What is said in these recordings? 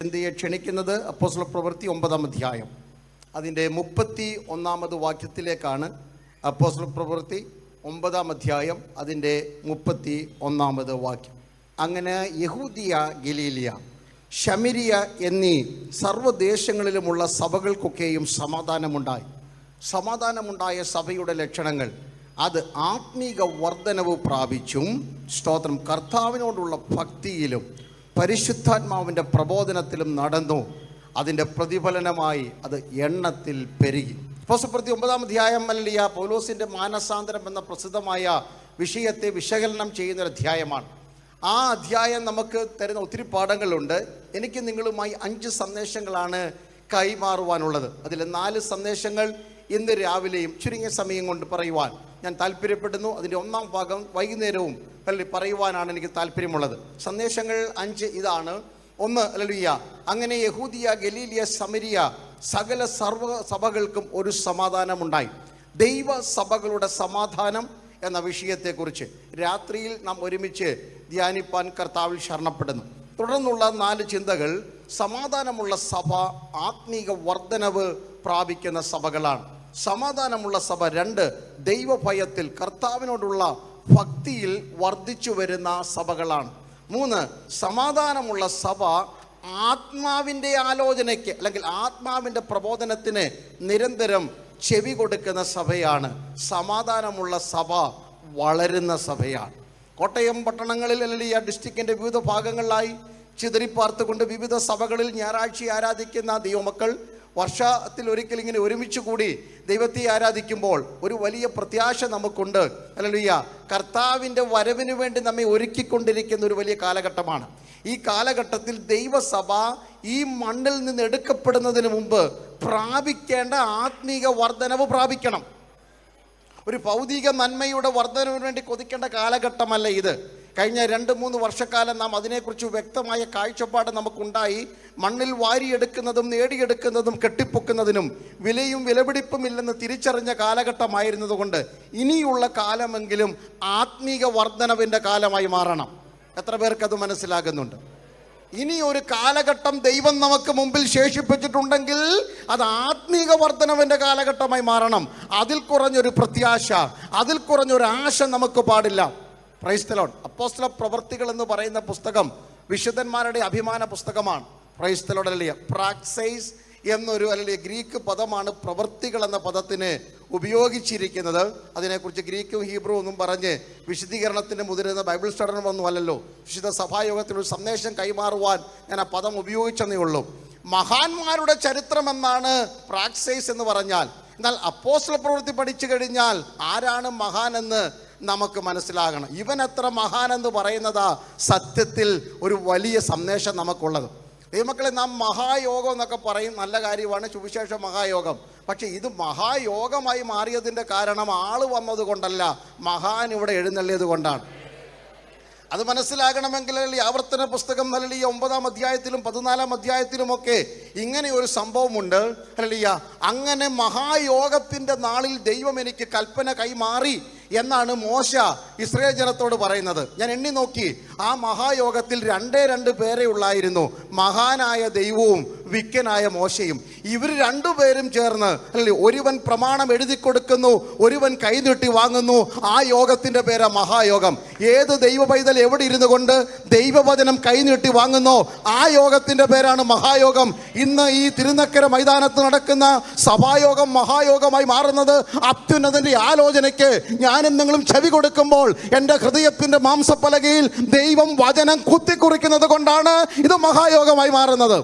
ചിന്തയെ ക്ഷണിക്കുന്നത് അപ്പോസ്തല പ്രവൃത്തി 9-ാം അധ്യായം അതിൻ്റെ 31-ാമത് വാക്യത്തിലേക്കാണ്. അപ്പോസ്തല പ്രവൃത്തി 9-ാം അധ്യായം അതിൻ്റെ 31-ാമത് വാക്യം. അങ്ങനെ യഹൂദിയ, ഗലീലിയ, ശമരിയ എന്നീ സർവ്വദേശങ്ങളിലുമുള്ള സഭകൾക്കൊക്കെയും സമാധാനമുണ്ടായി. സമാധാനമുണ്ടായ സഭയുടെ ലക്ഷണങ്ങൾ അത് ആത്മീക വർധനവ് പ്രാപിച്ചും സ്തോത്രം കർത്താവിനോടുള്ള ഭക്തിയിലും പരിശുദ്ധാത്മാവിൻ്റെ പ്രബോധനത്തിലും നടന്നു. അതിൻ്റെ പ്രതിഫലനമായി അത് എണ്ണത്തിൽ പെരുകി. അപ്പോസ്തല പ്രവൃത്തി 9-ാം അധ്യായം പൗലോസിൻ്റെ മാനസാന്തരം എന്ന പ്രസിദ്ധമായ വിഷയത്തെ വിശകലനം ചെയ്യുന്നൊരു അധ്യായമാണ്. ആ അധ്യായം നമുക്ക് തരുന്ന ഒത്തിരി പാഠങ്ങളുണ്ട്. എനിക്ക് നിങ്ങളുമായി 5 സന്ദേശങ്ങളാണ് കൈമാറുവാനുള്ളത്. അതിൽ 4 സന്ദേശങ്ങൾ ഇന്ന് രാവിലെയും ചുരുങ്ങിയ സമയം കൊണ്ട് പറയുവാൻ ഞാൻ താല്പര്യപ്പെടുന്നു. അതിൻ്റെ 1-ാം ഭാഗം വൈകുന്നേരവും പറയുവാനാണ് എനിക്ക് താല്പര്യമുള്ളത്. സന്ദേശങ്ങൾ 5 ഇതാണ്. 1, അങ്ങനെ യഹൂദിയ, ഗലീലിയ, സമരിയ സകല സർവ്വ സഭകൾക്കും ഒരു സമാധാനമുണ്ടായി. ദൈവ സഭകളുടെ സമാധാനം എന്ന വിഷയത്തെക്കുറിച്ച് രാത്രിയിൽ നാം ഒരുമിച്ച് ധ്യാനിപ്പാൻ കർത്താവിൽ ശരണപ്പെടുന്നു. തുടർന്നുള്ള 4 ചിന്തകൾ: സമാധാനമുള്ള സഭ ആത്മീക വർധനവ് പ്രാപിക്കുന്ന സഭകളാണ്. സമാധാനമുള്ള സഭ 2, ദൈവഭയത്തിൽ കർത്താവിനോടുള്ള ഭക്തിയിൽ വർദ്ധിച്ചു വരുന്ന സഭകളാണ്. 3, സമാധാനമുള്ള സഭ ആത്മാവിൻ്റെ ആലോചനയ്ക്ക് അല്ലെങ്കിൽ ആത്മാവിൻ്റെ പ്രബോധനത്തിന് നിരന്തരം ചെവി കൊടുക്കുന്ന സഭയാണ്. സമാധാനമുള്ള സഭ വളരുന്ന സഭയാണ്. കോട്ടയം പട്ടണങ്ങളിൽ ഡിസ്ട്രിക്റ്റിൻ്റെ വിവിധ ഭാഗങ്ങളിലായി ചിതറിപ്പാർത്തുകൊണ്ട് വിവിധ സഭകളിൽ ഞായറാഴ്ച ആരാധിക്കുന്ന ദൈവമക്കൾ വർഷത്തിൽ ഒരിക്കൽ ഇങ്ങനെ ഒരുമിച്ച് കൂടി ദൈവത്തെ ആരാധിക്കുമ്പോൾ ഒരു വലിയ പ്രത്യാശ നമുക്കുണ്ട്. കർത്താവിൻ്റെ വരവിന് വേണ്ടി നമ്മെ ഒരുക്കിക്കൊണ്ടിരിക്കുന്ന ഒരു വലിയ കാലഘട്ടമാണ്. ഈ കാലഘട്ടത്തിൽ ദൈവസഭ ഈ മണ്ണിൽ നിന്ന് എടുക്കപ്പെടുന്നതിന് മുമ്പ് പ്രാപിക്കേണ്ട ആത്മീക വർധനവ് പ്രാപിക്കണം. ഒരു ഭൗതിക നന്മയുടെ വർധനവിന് വേണ്ടി കൊതിക്കേണ്ട കാലഘട്ടമല്ല ഇത്. കഴിഞ്ഞ 2-3 വർഷക്കാലം നാം അതിനെക്കുറിച്ച് വ്യക്തമായ കാഴ്ചപ്പാട് നമുക്കുണ്ടായി. മണ്ണിൽ വാരിയെടുക്കുന്നതും നേടിയെടുക്കുന്നതും കെട്ടിപ്പൊക്കുന്നതിനും വിലയും വിലപിടിപ്പും ഇല്ലെന്ന് തിരിച്ചറിഞ്ഞ കാലഘട്ടമായിരുന്നതുകൊണ്ട് ഇനിയുള്ള കാലമെങ്കിലും ആത്മീക വർധനവിൻ്റെ കാലമായി മാറണം. എത്ര പേർക്കത് മനസ്സിലാകുന്നുണ്ട്? ഇനി ഒരു കാലഘട്ടം ദൈവം നമുക്ക് മുമ്പിൽ ശേഷിപ്പിച്ചിട്ടുണ്ടെങ്കിൽ അത് ആത്മീക വർധനവിൻ്റെ കാലഘട്ടമായി മാറണം. അതിൽ കുറഞ്ഞൊരു പ്രത്യാശ, അതിൽ കുറഞ്ഞൊരു ആശ നമുക്ക് പാടില്ല. Price the Lord. അപ്പോസ്തല പ്രവൃത്തികൾ എന്ന് പറയുന്ന പുസ്തകം വിശുദ്ധന്മാരുടെ അഭിമാന പുസ്തകമാണ്. Price the Lord. പ്രാക്സൈസ് എന്നൊരു ഗ്രീക്ക് പദമാണ് പ്രവൃത്തികൾ എന്ന പദത്തിന് ഉപയോഗിച്ചിരിക്കുന്നത്. അതിനെക്കുറിച്ച് ഗ്രീക്കും ഹീബ്രു ഒന്നും പറഞ്ഞ് വിശദീകരണത്തിന് മുതിരുന്ന ബൈബിൾ സ്റ്റഡനൊന്നും അല്ലല്ലോ. വിശുദ്ധ സഭായോഗത്തിൽ ഒരു സന്ദേശം കൈമാറുവാൻ ഞാൻ ആ പദം ഉപയോഗിച്ചെന്നേ ഉള്ളൂ. മഹാന്മാരുടെ ചരിത്രമെന്നാണ് പ്രാക്സൈസ് എന്ന് പറഞ്ഞാൽ. എന്നാൽ അപ്പോസ്തല പ്രവൃത്തി പഠിച്ചു കഴിഞ്ഞാൽ ആരാണ് മഹാനെന്ന് നമുക്ക് മനസ്സിലാകണം. ഇവൻ എത്ര മഹാനെന്ന് പറയുന്നതാ സത്യത്തിൽ ഒരു വലിയ സന്ദേശം നമുക്കുള്ളത്. ദൈവമക്കളെ, നാം മഹായോഗം എന്നൊക്കെ പറയും, നല്ല കാര്യമാണ്, സുവിശേഷ മഹായോഗം. പക്ഷെ ഇത് മഹായോഗമായി മാറിയതിൻ്റെ കാരണം ആള് വന്നത് കൊണ്ടല്ല, മഹാൻ ഇവിടെ എഴുന്നള്ളിയത് കൊണ്ടാണ്. അത് മനസ്സിലാകണമെങ്കിൽ ആവർത്തന പുസ്തകം 9-ാം അധ്യായത്തിലും 14-ാം അധ്യായത്തിലുമൊക്കെ ഇങ്ങനെ ഒരു സംഭവമുണ്ട്. അങ്ങനെ മഹായോഗത്തിൻ്റെ നാളിൽ ദൈവം എനിക്ക് കൽപ്പന കൈമാറി എന്നാണ് മോശ ഇസ്രായേൽ ജനത്തോട് പറയുന്നത്. ഞാൻ എണ്ണി നോക്കി, ആ മഹായോഗത്തിൽ 2 പേരെ ഉള്ളായിരുന്നു, മഹാനായ ദൈവവും വിക്കനായ മോശയും. ഇവർ 2 പേരും ചേർന്ന് ഒരുവൻ പ്രമാണം എഴുതി കൊടുക്കുന്നു, ഒരുവൻ കൈനീട്ടി വാങ്ങുന്നു. ആ യോഗത്തിൻ്റെ പേരാ മഹായോഗം. ഏത് ദൈവ പൈതൽ എവിടെ ഇരുന്നു കൊണ്ട് ദൈവവചനം കൈനീട്ടി വാങ്ങുന്നോ ആ യോഗത്തിൻ്റെ പേരാണ് മഹായോഗം. ഇന്ന് ഈ തിരുനക്കര മൈതാനത്ത് നടക്കുന്ന സഭായോഗം മഹായോഗമായി മാറുന്നത് അത്യുന്നതൻ്റെ ആലോചനയ്ക്ക് ഞാനും നിങ്ങളും ചെവി കൊടുക്കുമ്പോൾ എൻ്റെ ഹൃദയത്തിൻ്റെ മാംസപ്പലകയിൽ ദൈവം വചനം കുത്തിക്കുറിക്കുന്നത് കൊണ്ടാണ് ഇത് മഹായോഗമായി മാറുന്നത്.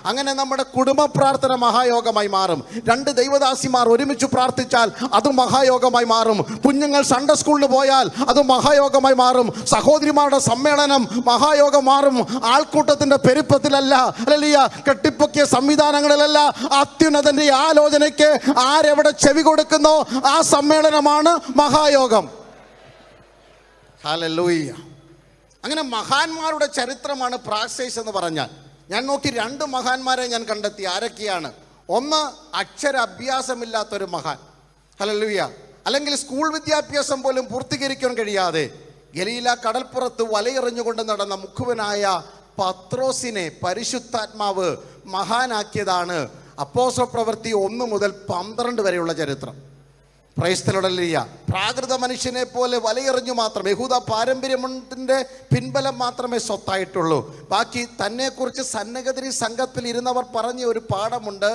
അങ്ങനെ നമ്മുടെ കുടുംബ പ്രാർത്ഥന മഹായോഗമായി മാറും. 2 ദൈവദാസിമാർ ഒരുമിച്ച് പ്രാർത്ഥിച്ചാൽ അത് മഹായോഗമായി മാറും. കുഞ്ഞുങ്ങൾ സൺഡേ സ്കൂളിൽ പോയാൽ അത് മഹായോഗമായി മാറും. സഹോദരിമാരുടെ സമ്മേളനം മഹായോഗം മാറും. ആൾക്കൂട്ടത്തിൻ്റെ പെരുപ്പത്തിലല്ല, കെട്ടിപ്പൊക്കിയ സംവിധാനങ്ങളിലല്ല, അത്യുന്നതൻ്റെ ആലോചനയ്ക്ക് ആരെവിടെ ചെവി കൊടുക്കുന്നോ ആ സമ്മേളനമാണ് മഹായോഗം. ഹല്ലേലൂയ. അങ്ങനെ മഹാന്മാരുടെ ചരിത്രമാണ് പ്രാക്സൈസ് എന്ന് പറഞ്ഞാൽ. ഞാൻ നോക്കി 2 മഹാന്മാരെ ഞാൻ കണ്ടെത്തി. ആരൊക്കെയാണ്? 1, അക്ഷരാഭ്യാസമില്ലാത്തൊരു മഹാൻ. ഹല്ലേലൂയ. അല്ലെങ്കിൽ സ്കൂൾ വിദ്യാഭ്യാസം പോലും പൂർത്തീകരിക്കാൻ കഴിയാതെ ഗലീല കടൽപ്പുറത്ത് വലയെറിഞ്ഞുകൊണ്ട് നടന്ന മുഖുവനായ പത്രോസിനെ പരിശുദ്ധാത്മാവ് മഹാനാക്കിയതാണ് അപ്പോസ്തല പ്രവൃത്തി 1 മുതൽ 12 വരെയുള്ള ചരിത്രം. Price the lord. ഹല്ലേലൂയ. പ്രാകൃത മനുഷ്യനെ പോലെ വലയെറിഞ്ഞു മാത്രം യഹൂദ പാരമ്പര്യത്തിൻ്റെ പിൻബലം മാത്രമേ സ്വത്തായിട്ടുള്ളൂ. ബാക്കി തന്നെക്കുറിച്ച് സന്നഗതിരി സംഘത്തിൽ ഇരുന്നവർ പറഞ്ഞ ഒരു പാഠമുണ്ട്: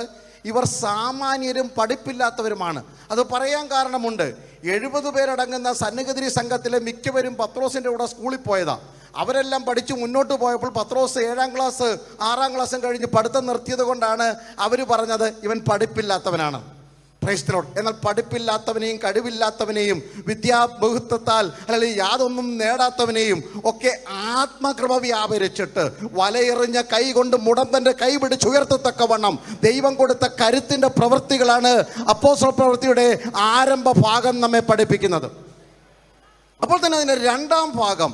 ഇവർ സാമാന്യരും പഠിപ്പില്ലാത്തവരുമാണ്. അത് പറയാൻ കാരണമുണ്ട്. 70 പേരടങ്ങുന്ന സന്നഗതിരി സംഘത്തിലെ മിക്കവരും പത്രോസിൻ്റെ കൂടെ സ്കൂളിൽ പോയതാണ്. അവരെല്ലാം പഠിച്ച് മുന്നോട്ട് പോയപ്പോൾ പത്രോസ് 7ാം ക്ലാസ് 6ാം ക്ലാസ്സും കഴിഞ്ഞ് പഠിത്തം നിർത്തിയത് കൊണ്ടാണ് അവർ പറഞ്ഞത് ഇവൻ പഠിപ്പില്ലാത്തവനാണ്. Price the Lord. എന്നാൽ പഠിപ്പില്ലാത്തവനെയും കഴിവില്ലാത്തവനെയും വിദ്യാബഹുത്വത്താൽ അല്ലെങ്കിൽ യാതൊന്നും നേടാത്തവനെയും ഒക്കെ ആത്മകൃപ വ്യാപരിച്ചിട്ട് വലയെറിഞ്ഞ കൈ കൊണ്ട് മുടന്തൻ്റെ കൈ പിടിച്ചുയർത്തത്തക്കവണ്ണം ദൈവം കൊടുത്ത കരുത്തിൻ്റെ പ്രവൃത്തികളാണ് അപ്പോസ്തല പ്രവൃത്തിയുടെ ആരംഭ ഭാഗം നമ്മെ പഠിപ്പിക്കുന്നത്. അപ്പോൾ തന്നെ അതിൻ്റെ 2ാം ഭാഗം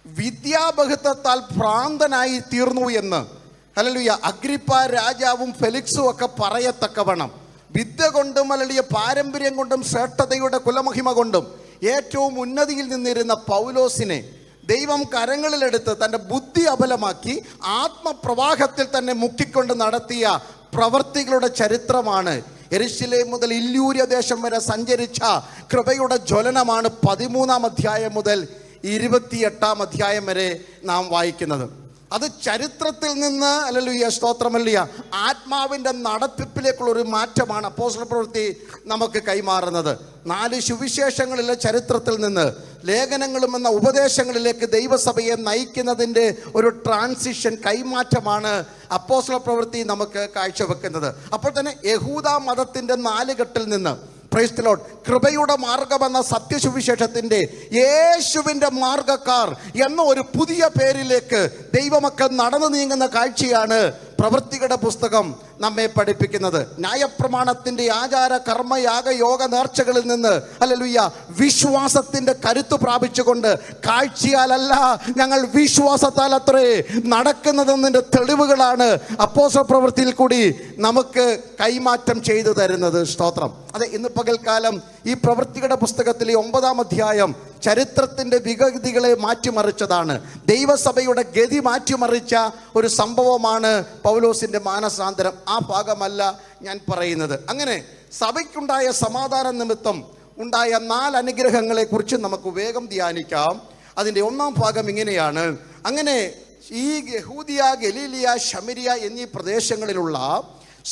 വിദ്യാബഹുത്വത്താൽ ഭ്രാന്തനായി തീർന്നു എന്ന് ഹല്ലേലൂയ അഗ്രിപ്പ രാജാവും ഫെലിക്സും ഒക്കെ പറയത്തക്കവണ്ണം വിദ്യ കൊണ്ടും അല്ലെങ്കിൽ പാരമ്പര്യം കൊണ്ടും ശ്രേഷ്ഠതയുടെ കുലമഹിമ കൊണ്ടും ഏറ്റവും ഉന്നതിയിൽ നിന്നിരുന്ന പൗലോസിനെ ദൈവം കരങ്ങളിലെടുത്ത് തൻ്റെ ബുദ്ധി അബലമാക്കി ആത്മപ്രവാഹത്തിൽ തന്നെ മുക്കിക്കൊണ്ട് നടത്തിയ പ്രവർത്തികളുടെ ചരിത്രമാണ്. യെരുശലേം മുതൽ ഇല്യൂര്യ ദേശം വരെ സഞ്ചരിച്ച കൃപയുടെ ജ്വലനമാണ് 13ാം അധ്യായം മുതൽ 28ാം അധ്യായം വരെ നാം വായിക്കുന്നത്. അത് ചരിത്രത്തിൽ നിന്ന് ഹല്ലേലൂയ സ്തോത്രമല്ലിയ ആത്മാവിൻ്റെ നടത്തിപ്പിലേക്കുള്ള ഒരു മാറ്റമാണ് അപ്പോസ്തല പ്രവൃത്തി നമുക്ക് കൈമാറുന്നത്. 4 സുവിശേഷങ്ങളിലെ ചരിത്രത്തിൽ നിന്ന് ലേഖനങ്ങളും എന്ന ഉപദേശങ്ങളിലേക്ക് ദൈവസഭയെ നയിക്കുന്നതിൻ്റെ ഒരു ട്രാൻസിഷൻ കൈമാറ്റമാണ് അപ്പോസ്തല പ്രവൃത്തി നമുക്ക് കാഴ്ചവെക്കുന്നത്. അപ്പോൾ തന്നെ യഹൂദ മതത്തിൻ്റെ 4 കെട്ടിൽ നിന്ന് പ്രൈസ് ദി ലോർഡ് കൃപയുടെ മാർഗമെന്ന സത്യസുവിശേഷത്തിൻ്റെ യേശുവിൻ്റെ മാർഗക്കാർ എന്ന ഒരു പുതിയ പേരിലേക്ക് ദൈവമക്കൾ നടന്നു നീങ്ങുന്ന കാഴ്ചയാണ് പ്രവൃത്തികളുടെ പുസ്തകം നമ്മെ പഠിപ്പിക്കുന്നത്. ന്യായപ്രമാണത്തിൻ്റെ ആചാര കർമ്മ യാഗ യോഗ നേർച്ചകളിൽ നിന്ന് ഹല്ലേലൂയ വിശ്വാസത്തിൻ്റെ കരുത്ത് പ്രാപിച്ചുകൊണ്ട് കാഴ്ചയാലല്ല ഞങ്ങൾ വിശ്വാസത്താൽ അത്രേ നടക്കുന്നതെന്നതിൻ്റെ തെളിവുകളാണ് അപ്പോസ്തല പ്രവൃത്തിയിൽ കൂടി നമുക്ക് കൈമാറ്റം ചെയ്തു തരുന്നത്. സ്തോത്രം. അതെ, ഇന്ന് പകൽക്കാലം ഈ പ്രവൃത്തികളുടെ പുസ്തകത്തിലെ 9ാം അധ്യായം ചരിത്രത്തിൻ്റെ വിഗതികളെ മാറ്റിമറിച്ചതാണ്. ദൈവസഭയുടെ ഗതി മാറ്റിമറിച്ച ഒരു സംഭവമാണ് പൗലോസിൻ്റെ മാനസാന്തരം. ആ ഭാഗമല്ല ഞാൻ പറയുന്നത്. അങ്ങനെ സഭയ്ക്കുണ്ടായ സമാധാന നിമിത്തം ഉണ്ടായ 4 അനുഗ്രഹങ്ങളെക്കുറിച്ച് നമുക്ക് വേഗം ധ്യാനിക്കാം. അതിൻ്റെ 1ാം ഭാഗം ഇങ്ങനെയാണ്: അങ്ങനെ ഈ യഹൂദിയ, ഗലീലിയ, ശമരിയ എന്നീ പ്രദേശങ്ങളിലുള്ള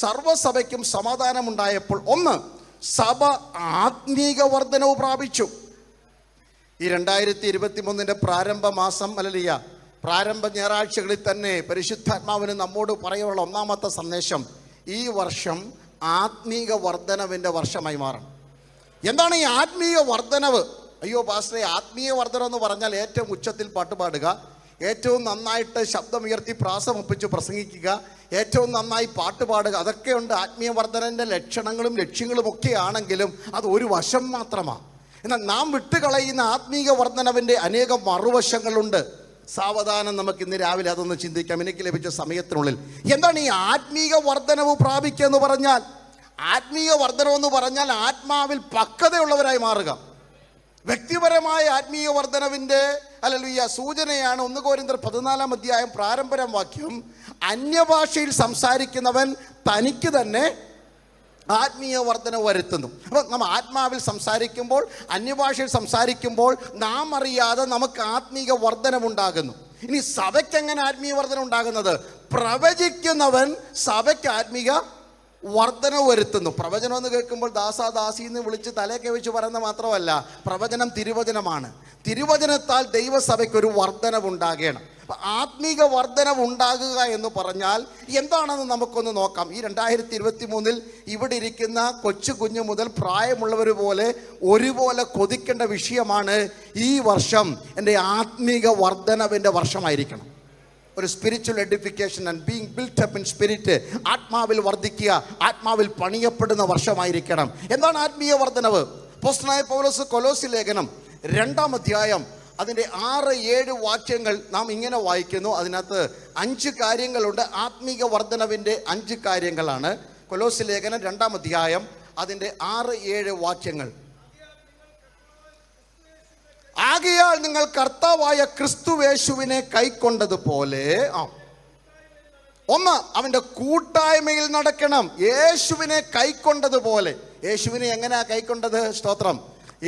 സർവ്വസഭയ്ക്കും സമാധാനമുണ്ടായപ്പോൾ 1 സഭ ആത്മീക വർധനവ് പ്രാപിച്ചു. ഈ 2023 പ്രാരംഭ മാസം ഹല്ലേലൂയ പ്രാരംഭ ഞായറാഴ്ചകളിൽ തന്നെ പരിശുദ്ധാത്മാവിന് നമ്മോട് പറയാനുള്ള 1ാമത്തെ സന്ദേശം ഈ വർഷം ആത്മീക വർധനവിൻ്റെ വർഷമായി മാറണം. എന്താണ് ഈ ആത്മീയ വർധനവ്? അയ്യോ പാസ്റ്ററെ, ആത്മീയ വർധനം എന്ന് പറഞ്ഞാൽ ഏറ്റവും ഉച്ചത്തിൽ പാട്ട് പാടുക, ഏറ്റവും നന്നായിട്ട് ശബ്ദമുയർത്തി പ്രാസമൊപ്പിച്ച് പ്രസംഗിക്കുക, ഏറ്റവും നന്നായി പാട്ട് പാടുക, അതൊക്കെയുണ്ട് ആത്മീയ വർധനൻ്റെ ലക്ഷണങ്ങളും ലക്ഷ്യങ്ങളും ഒക്കെ ആണെങ്കിലും അത് ഒരു വശം മാത്രമാണ്. എന്നാൽ നാം വിട്ടുകളയുന്ന ആത്മീക വർധനവിൻ്റെ അനേകം മറുവശങ്ങളുണ്ട്. സാവധാനം നമുക്ക് ഇന്ന് രാവിലെ അതൊന്ന് ചിന്തിക്കാം എനിക്ക് ലഭിച്ച സമയത്തിനുള്ളിൽ. എന്താണ് ഈ ആത്മീക വർധനവ് പ്രാപിക്കുക എന്ന് പറഞ്ഞാൽ? ആത്മീയ വർധനമെന്ന് പറഞ്ഞാൽ ആത്മാവിൽ പക്വതയുള്ളവരായി മാറുക. വ്യക്തിപരമായ ആത്മീയ വർധനവിൻ്റെ ഹല്ലേലൂയ സൂചനയാണ് 1 കൊരിന്ത്യർ 14ാം അധ്യായം പ്രാരംഭ വാക്യം. അന്യഭാഷയിൽ സംസാരിക്കുന്നവൻ തനിക്ക് തന്നെ ആത്മീയ വർധന വരുത്തുന്നു. അപ്പോൾ നമ്മൾ ആത്മാവിൽ സംസാരിക്കുമ്പോൾ, അന്യഭാഷയിൽ സംസാരിക്കുമ്പോൾ നാം അറിയാതെ നമുക്ക് ആത്മീക വർധനമുണ്ടാകുന്നു. ഇനി സഭയ്ക്ക് എങ്ങനെ ആത്മീയ വർധന ഉണ്ടാകുന്നത്? പ്രവചിക്കുന്നവൻ സഭയ്ക്ക് ആത്മീക വർധന വരുത്തുന്നു. പ്രവചനം എന്ന് കേൾക്കുമ്പോൾ ദാസാദാസി എന്ന് വിളിച്ച് തലയൊക്കെ വെച്ച് പറയുന്ന മാത്രമല്ല, പ്രവചനം തിരുവചനമാണ്. തിരുവചനത്താൽ ദൈവസഭയ്ക്കൊരു വർധനവുണ്ടാകണം. ആത്മീക വർധനവ് ഉണ്ടാകുക എന്ന് പറഞ്ഞാൽ എന്താണെന്ന് നമുക്കൊന്ന് നോക്കാം. ഈ 2023 ഇവിടെ ഇരിക്കുന്ന കൊച്ചു കുഞ്ഞു മുതൽ പ്രായമുള്ളവർ പോലെ ഒരുപോലെ കൊതിക്കേണ്ട വിഷയമാണ് ഈ വർഷം എൻ്റെ ആത്മീക വർധനവിൻ്റെ വർഷമായിരിക്കണം. ഒരു spiritual edification and being built up in spirit, ആത്മാവിൽ വർദ്ധിക്കുക, ആത്മാവിൽ പണിയപ്പെടുന്ന വർഷമായിരിക്കണം. എന്താണ് ആത്മീയ വർധനവ്? അപ്പോസ്തലനായ പൗലോസ് കൊലോസി ലേഖനം 2ാം അധ്യായം അതിൻ്റെ 6-7 വാക്യങ്ങൾ നാം ഇങ്ങനെ വായിക്കുന്നു. അതിനകത്ത് 5 കാര്യങ്ങളുണ്ട്. ആത്മീക വർധനവിൻ്റെ 5 കാര്യങ്ങളാണ്. കൊലോസി ലേഖനം 2ാം അധ്യായം അതിൻ്റെ 6-7 വാക്യങ്ങൾ. ആകയാൽ നിങ്ങൾ കർത്താവായ ക്രിസ്തുവേശുവിനെ കൈക്കൊണ്ടതുപോലെ ഒന്ന്, അവൻ്റെ കൂട്ടായ്മയിൽ നടക്കണം. യേശുവിനെ കൈക്കൊണ്ടതുപോലെ. യേശുവിനെ എങ്ങനെയാ കൈക്കൊണ്ടത്? സ്തോത്രം.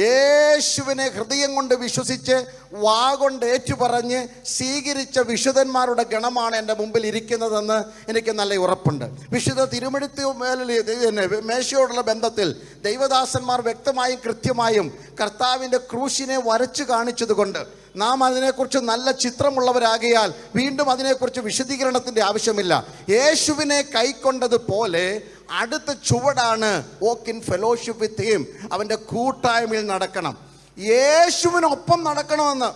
യേശുവിനെ ഹൃദയം കൊണ്ട് വിശ്വസിച്ച് വാ കൊണ്ട് ഏറ്റുപറഞ്ഞ് സ്വീകരിച്ച വിശുദ്ധന്മാരുടെ ഗണമാണ് എൻ്റെ മുമ്പിൽ ഇരിക്കുന്നതെന്ന് എനിക്ക് നല്ല ഉറപ്പുണ്ട്. വിശുദ്ധ തിരുമെഴുത്ത് മേശയോടുള്ള ബന്ധത്തിൽ ദൈവദാസന്മാർ വ്യക്തമായും കൃത്യമായും കർത്താവിൻ്റെ ക്രൂശിനെ വരച്ചു കാണിച്ചതുകൊണ്ട് നാം അതിനെക്കുറിച്ച് നല്ല ചിത്രമുള്ളവരാകിയാൽ വീണ്ടും അതിനെക്കുറിച്ച് വിശദീകരണത്തിൻ്റെ ആവശ്യമില്ല. യേശുവിനെ കൈക്കൊണ്ടതുപോലെ അടുത്ത ചുവടാണ് walk in fellowship with him. അവൻ്റെ കൂട്ടായ്മയിൽ നടക്കണം, യേശുവിനൊപ്പം നടക്കണമെന്ന്.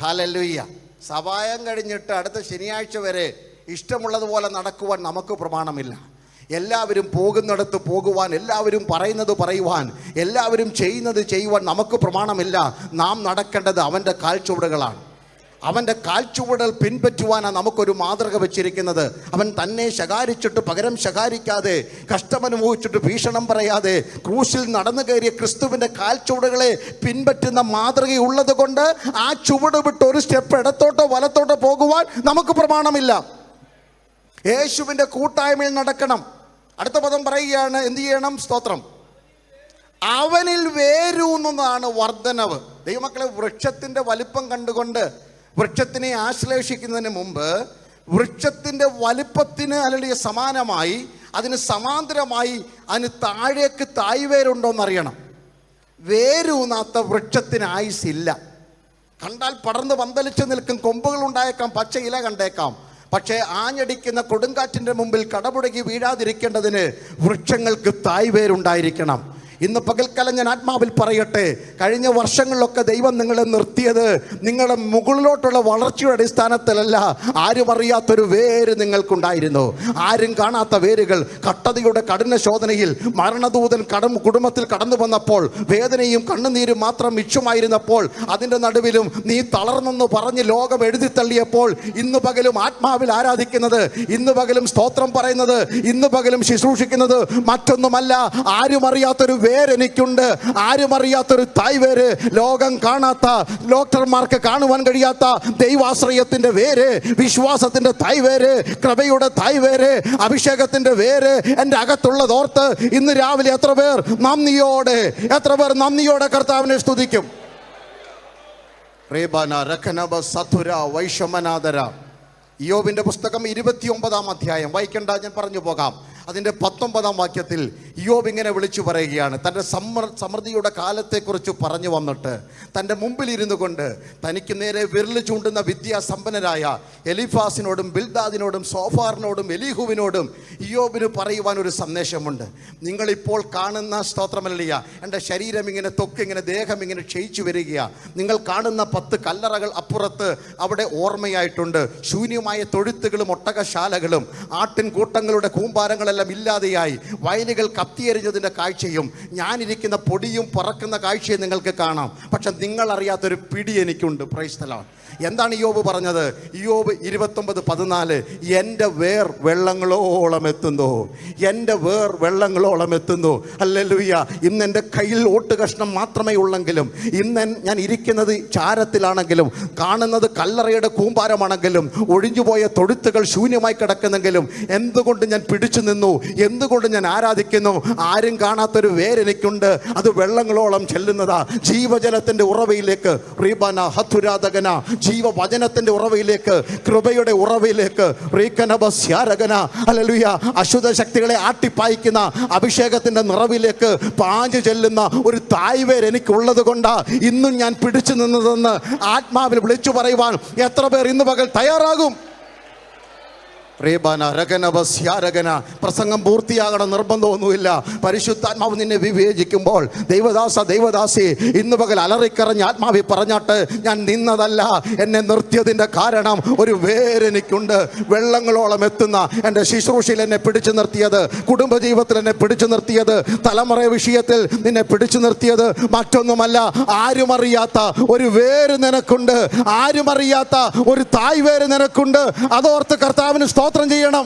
ഹല്ലേലൂയ. സഭായം കഴിഞ്ഞിട്ട് അടുത്ത ശനിയാഴ്ച വരെ ഇഷ്ടമുള്ളതുപോലെ നടക്കുവാൻ നമുക്ക് പ്രമാണമില്ല. എല്ലാവരും പോകുന്നിടത്ത് പോകുവാൻ, എല്ലാവരും പറയുന്നത് പറയുവാൻ, എല്ലാവരും ചെയ്യുന്നത് ചെയ്യുവാൻ നമുക്ക് പ്രമാണമില്ല. നാം നടക്കേണ്ടത് അവൻ്റെ കാൽച്ചുവടുകളാണ്. അവൻ്റെ കാൽച്ചുവടുകൾ പിൻപറ്റുവാനാണ് നമുക്കൊരു മാതൃക വെച്ചിരിക്കുന്നത്. അവൻ തന്നെ ശകാരിച്ചിട്ട് പകരം ശകാരിക്കാതെ, കഷ്ടമനുഭവിച്ചിട്ട് ഭീഷണം പറയാതെ ക്രൂശിൽ നടന്നു കയറിയ ക്രിസ്തുവിൻ്റെ കാൽച്ചുവടുകളെ പിൻപറ്റുന്ന മാതൃകയുള്ളത് കൊണ്ട് ആ ചുവട് വിട്ട് ഒരു സ്റ്റെപ്പ് ഇടത്തോട്ടോ വലത്തോട്ടോ പോകുവാൻ നമുക്ക് പ്രമാണമില്ല. യേശുവിൻ്റെ കൂട്ടായ്മയിൽ നടക്കണം. അടുത്ത പദം പറയുകയാണ്, എന്ത് ചെയ്യണം? സ്തോത്രം. അവനിൽ വേരൂന്നതാണ് വർധനവ്. ദൈവമക്കളെ, വൃക്ഷത്തിൻ്റെ വലിപ്പം കണ്ടുകൊണ്ട് വൃക്ഷത്തിനെ ആശ്ലേഷിക്കുന്നതിന് മുമ്പ് വൃക്ഷത്തിൻ്റെ വലിപ്പത്തിന് അല്ലെങ്കിൽ സമാനമായി, അതിന് സമാന്തരമായി അതിന് താഴേക്ക് തായ്വേരുണ്ടോയെന്നറിയണം. വേരൂന്നാത്ത വൃക്ഷത്തിന് ആയുസില്ല. കണ്ടാൽ പടർന്ന് പന്തലിച്ച് നിൽക്കും, കൊമ്പുകൾ ഉണ്ടായേക്കാം, പച്ച ഇല കണ്ടേക്കാം. പക്ഷേ ആഞ്ഞടിക്കുന്ന കൊടുങ്കാറ്റിൻ്റെ മുമ്പിൽ കടപുടകി വീഴാതിരിക്കേണ്ടതിന് വൃക്ഷങ്ങൾക്ക് തായ്വേരുണ്ടായിരിക്കണം. ഇന്ന് പകൽക്കാലം ഞാൻ ആത്മാവിൽ പറയട്ടെ, കഴിഞ്ഞ വർഷങ്ങളിലൊക്കെ ദൈവം നിങ്ങളെ നിർത്തിയത് നിങ്ങളുടെ മുകളിലോട്ടുള്ള വളർച്ചയുടെ അടിസ്ഥാനത്തിലല്ല. ആരും അറിയാത്തൊരു വേര് നിങ്ങൾക്കുണ്ടായിരുന്നു, ആരും കാണാത്ത വേരുകൾ. കട്ടതയുടെ കഠിന ശോധനയിൽ മരണദൂതൻ കുടുംബത്തിൽ കടന്നു വന്നപ്പോൾ വേദനയും കണ്ണുനീരും മാത്രം മിച്ചമായിരുന്നപ്പോൾ അതിൻ്റെ നടുവിലും നീ തളർന്നെന്ന് പറഞ്ഞ് ലോകം എഴുതിത്തള്ളിയപ്പോൾ ഇന്ന് പകലും ആത്മാവിൽ ആരാധിക്കുന്നത്, ഇന്ന് പകലും സ്തോത്രം പറയുന്നത്, ഇന്ന് പകലും ശുശ്രൂഷിക്കുന്നത് മറ്റൊന്നുമല്ല, ആരും അറിയാത്തൊരു വേരെനിക്കുണ്ട്. ആരും അറിയാത്തൊരു തായ്വേര്, ലോകം കാണാത്ത, ഡോക്ടർമാർക്ക് കാണുവാൻ കഴിയാത്ത ദൈവാശ്രയത്തിന്റെ വേര്, വിശ്വാസത്തിന്റെ തായ്വേര്, കൃപയുടെ തായ്വേര്, അഭിഷേകത്തിന്റെ വേര് എൻ്റെ അകത്തുള്ളതോർത്ത് ഇന്ന് രാവിലെ എത്ര പേർ നന്ദിയോടെ കർത്താവിനെ സ്തുതിക്കും? ഇയ്യോബിന്റെ പുസ്തകം 29-ാം അധ്യായം വായിക്കേണ്ട, ഞാൻ പറഞ്ഞു പോകാം. അതിൻ്റെ 19-ാം വാക്യത്തിൽ ഇയ്യോബ് ഇങ്ങനെ വിളിച്ചു പറയുകയാണ്. തൻ്റെ സമൃദ്ധിയുടെ കാലത്തെക്കുറിച്ച് പറഞ്ഞു വന്നിട്ട് തൻ്റെ മുമ്പിലിരുന്നു കൊണ്ട് തനിക്ക് നേരെ വിരൽ ചൂണ്ടുന്ന വിദ്യാസമ്പന്നരായ എലിഫാസിനോടും ബിൽദാദിനോടും സോഫാറിനോടും എലീഹുവിനോടും ഇയ്യോബിന് പറയുവാൻ ഒരു സന്ദേശമുണ്ട്. നിങ്ങളിപ്പോൾ കാണുന്ന സ്തോത്രമല്ലിയ എൻ്റെ ശരീരം ഇങ്ങനെ തൊക്കിങ്ങനെ ദേഹം ഇങ്ങനെ ക്ഷയിച്ചു വരികയാണ്. നിങ്ങൾ കാണുന്ന 10 കല്ലറകൾ അപ്പുറത്ത് അവിടെ ഓർമ്മയായിട്ടുണ്ട്. ശൂന്യമായ തൊഴുത്തുകളും ഒട്ടകശാലകളും ആട്ടിൻ കൂട്ടങ്ങളുടെ കൂമ്പാരങ്ങളെല്ലാം ഇല്ലാതെയായി. വയലുകൾ കത്തിയെറിഞ്ഞതിൻ്റെ കാഴ്ചയും ഞാനിരിക്കുന്ന പൊടിയും പറക്കുന്ന കാഴ്ചയും നിങ്ങൾക്ക് കാണാം. പക്ഷെ നിങ്ങൾ അറിയാത്തൊരു പിടി എനിക്കുണ്ട്. Price the Lord. എന്താണ് ഇയ്യോബ് പറഞ്ഞത്? ഇയ്യോബ് 29:14 എൻ്റെ വേർ വെള്ളങ്ങളോളം എത്തുന്നു, എൻ്റെ വേർ വെള്ളങ്ങളോളം എത്തുന്നു. ഹല്ലേലൂയ. ഇന്ന് എൻ്റെ കയ്യിൽ ഓട്ട് കഷ്ണം മാത്രമേ ഉള്ളെങ്കിലും, ഇന്ന് ഞാൻ ഇരിക്കുന്നത് ചാരത്തിലാണെങ്കിലും, കാണുന്നത് കല്ലറയുടെ കൂമ്പാരമാണെങ്കിലും, ഒഴിഞ്ഞുപോയ തൊഴുത്തുകൾ ശൂന്യമായി കിടക്കുന്നെങ്കിലും, എന്തുകൊണ്ട് ഞാൻ പിടിച്ചു നിന്നു, എന്തുകൊണ്ട് ഞാൻ ആരാധിക്കുന്നു? ആരും കാണാത്തൊരു വേരെനിക്കുണ്ട്, അത് വെള്ളങ്ങളോളം ചെല്ലുന്നതാ. ജീവജലത്തിൻ്റെ ഉറവയിലേക്ക്, റീബന ഹത്തുരാധകന, ജീവവചനത്തിൻ്റെ ഉറവയിലേക്ക്, കൃപയുടെ ഉറവയിലേക്ക്, ഹല്ലേലൂയ, അശുദ്ധ ശക്തികളെ ആട്ടിപ്പായിക്കുന്ന അഭിഷേകത്തിൻ്റെ നിറവിലേക്ക് പാഞ്ഞു ചെല്ലുന്ന ഒരു തായ്വേർ എനിക്കുള്ളത് കൊണ്ടാ ഇന്നും ഞാൻ പിടിച്ചു നിന്നതെന്ന് ആത്മാവിൽ വിളിച്ചു പറയുവാൻ എത്ര പേർ ഇന്ന് പകൽ തയ്യാറാകും? പ്രസംഗം പൂർത്തിയാകണം നിർബന്ധമൊന്നുമില്ല. പരിശുദ്ധാത്മാവ് നിന്നെ വിവേചിക്കുമ്പോൾ ദൈവദാസി ഇന്ന് പകൽ അലറിക്കറഞ്ഞ് ആത്മാവി പറഞ്ഞാട്ട്, ഞാൻ നിന്നതല്ല, എന്നെ നിർത്തിയതിൻ്റെ കാരണം ഒരു വേരെനിക്കുണ്ട്. വെള്ളങ്ങളോളം എത്തുന്ന എൻ്റെ ശുശ്രൂഷയിൽ എന്നെ പിടിച്ചു നിർത്തിയത്, കുടുംബജീവിതത്തിൽ എന്നെ പിടിച്ചു നിർത്തിയത്, തലമുറ വിഷയത്തിൽ നിന്നെ പിടിച്ചു നിർത്തിയത് മറ്റൊന്നുമല്ല, ആരും അറിയാത്ത ഒരു വേര് നിനക്കുണ്ട്, ആരും അറിയാത്ത ഒരു തായ്വേര് നിനക്കുണ്ട്. അതോർത്ത് കർത്താവിന് സ്തോത്രം ചെയ്യണം.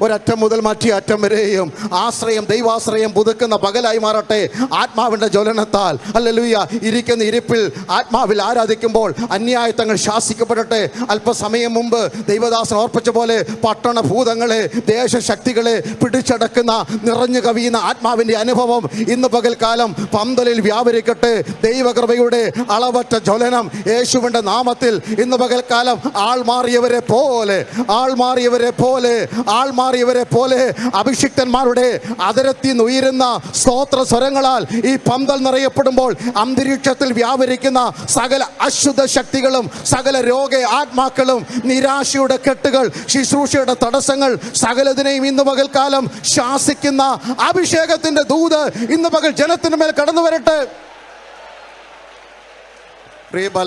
ഒരറ്റം മുതൽ മറ്റേ അറ്റം വരെയും ആശ്രയം, ദൈവാശ്രയം പുതുക്കുന്ന പകലായി മാറട്ടെ ആത്മാവിൻ്റെ ജ്വലനത്താൽ. ഹല്ലേലൂയ. ഇരിക്കുന്ന ഇരിപ്പിൽ ആത്മാവിൽ ആരാധിക്കുമ്പോൾ അന്യായത്തങ്ങൾ ശാസിക്കപ്പെടട്ടെ. അല്പസമയം മുമ്പ് ദൈവദാസൻ ഓർപ്പിച്ച പോലെ പട്ടണഭൂതങ്ങളെ, ദേശശക്തികളെ പിടിച്ചടക്കുന്ന നിറഞ്ഞു കവിയുന്ന ആത്മാവിൻ്റെ അനുഭവം ഇന്ന് പകൽക്കാലം പന്തലിൽ വ്യാപരിക്കട്ടെ. ദൈവകൃപയുടെ അളവറ്റ ജ്വലനം യേശുവിൻ്റെ നാമത്തിൽ ഇന്ന് പകൽക്കാലം ആൾമാറിയവരെ പോലെ അഭിഷിക്തന്മാരുടെ അതരത്തിൽ ഉയരുന്ന സ്തോത്ര സ്വരങ്ങളാൽ ഈ പന്തൽ നിറയപ്പെടുമ്പോൾ അന്തരീക്ഷത്തിൽ വ്യാപരിക്കുന്ന സകല അശുദ്ധ ശക്തികളും, സകല രോഗ ആത്മാക്കളും, നിരാശയുടെ കെട്ടുകൾ, ശുശ്രൂഷയുടെ തടസ്സങ്ങൾ സകലതിനെയും ഇന്ന് പകൽക്കാലം ശാസിക്കുന്ന അഭിഷേകത്തിന്റെ ദൂത് ഇന്ന് പകൽ ജനത്തിന് മേൽ കടന്നു വരട്ടെ. യോബ്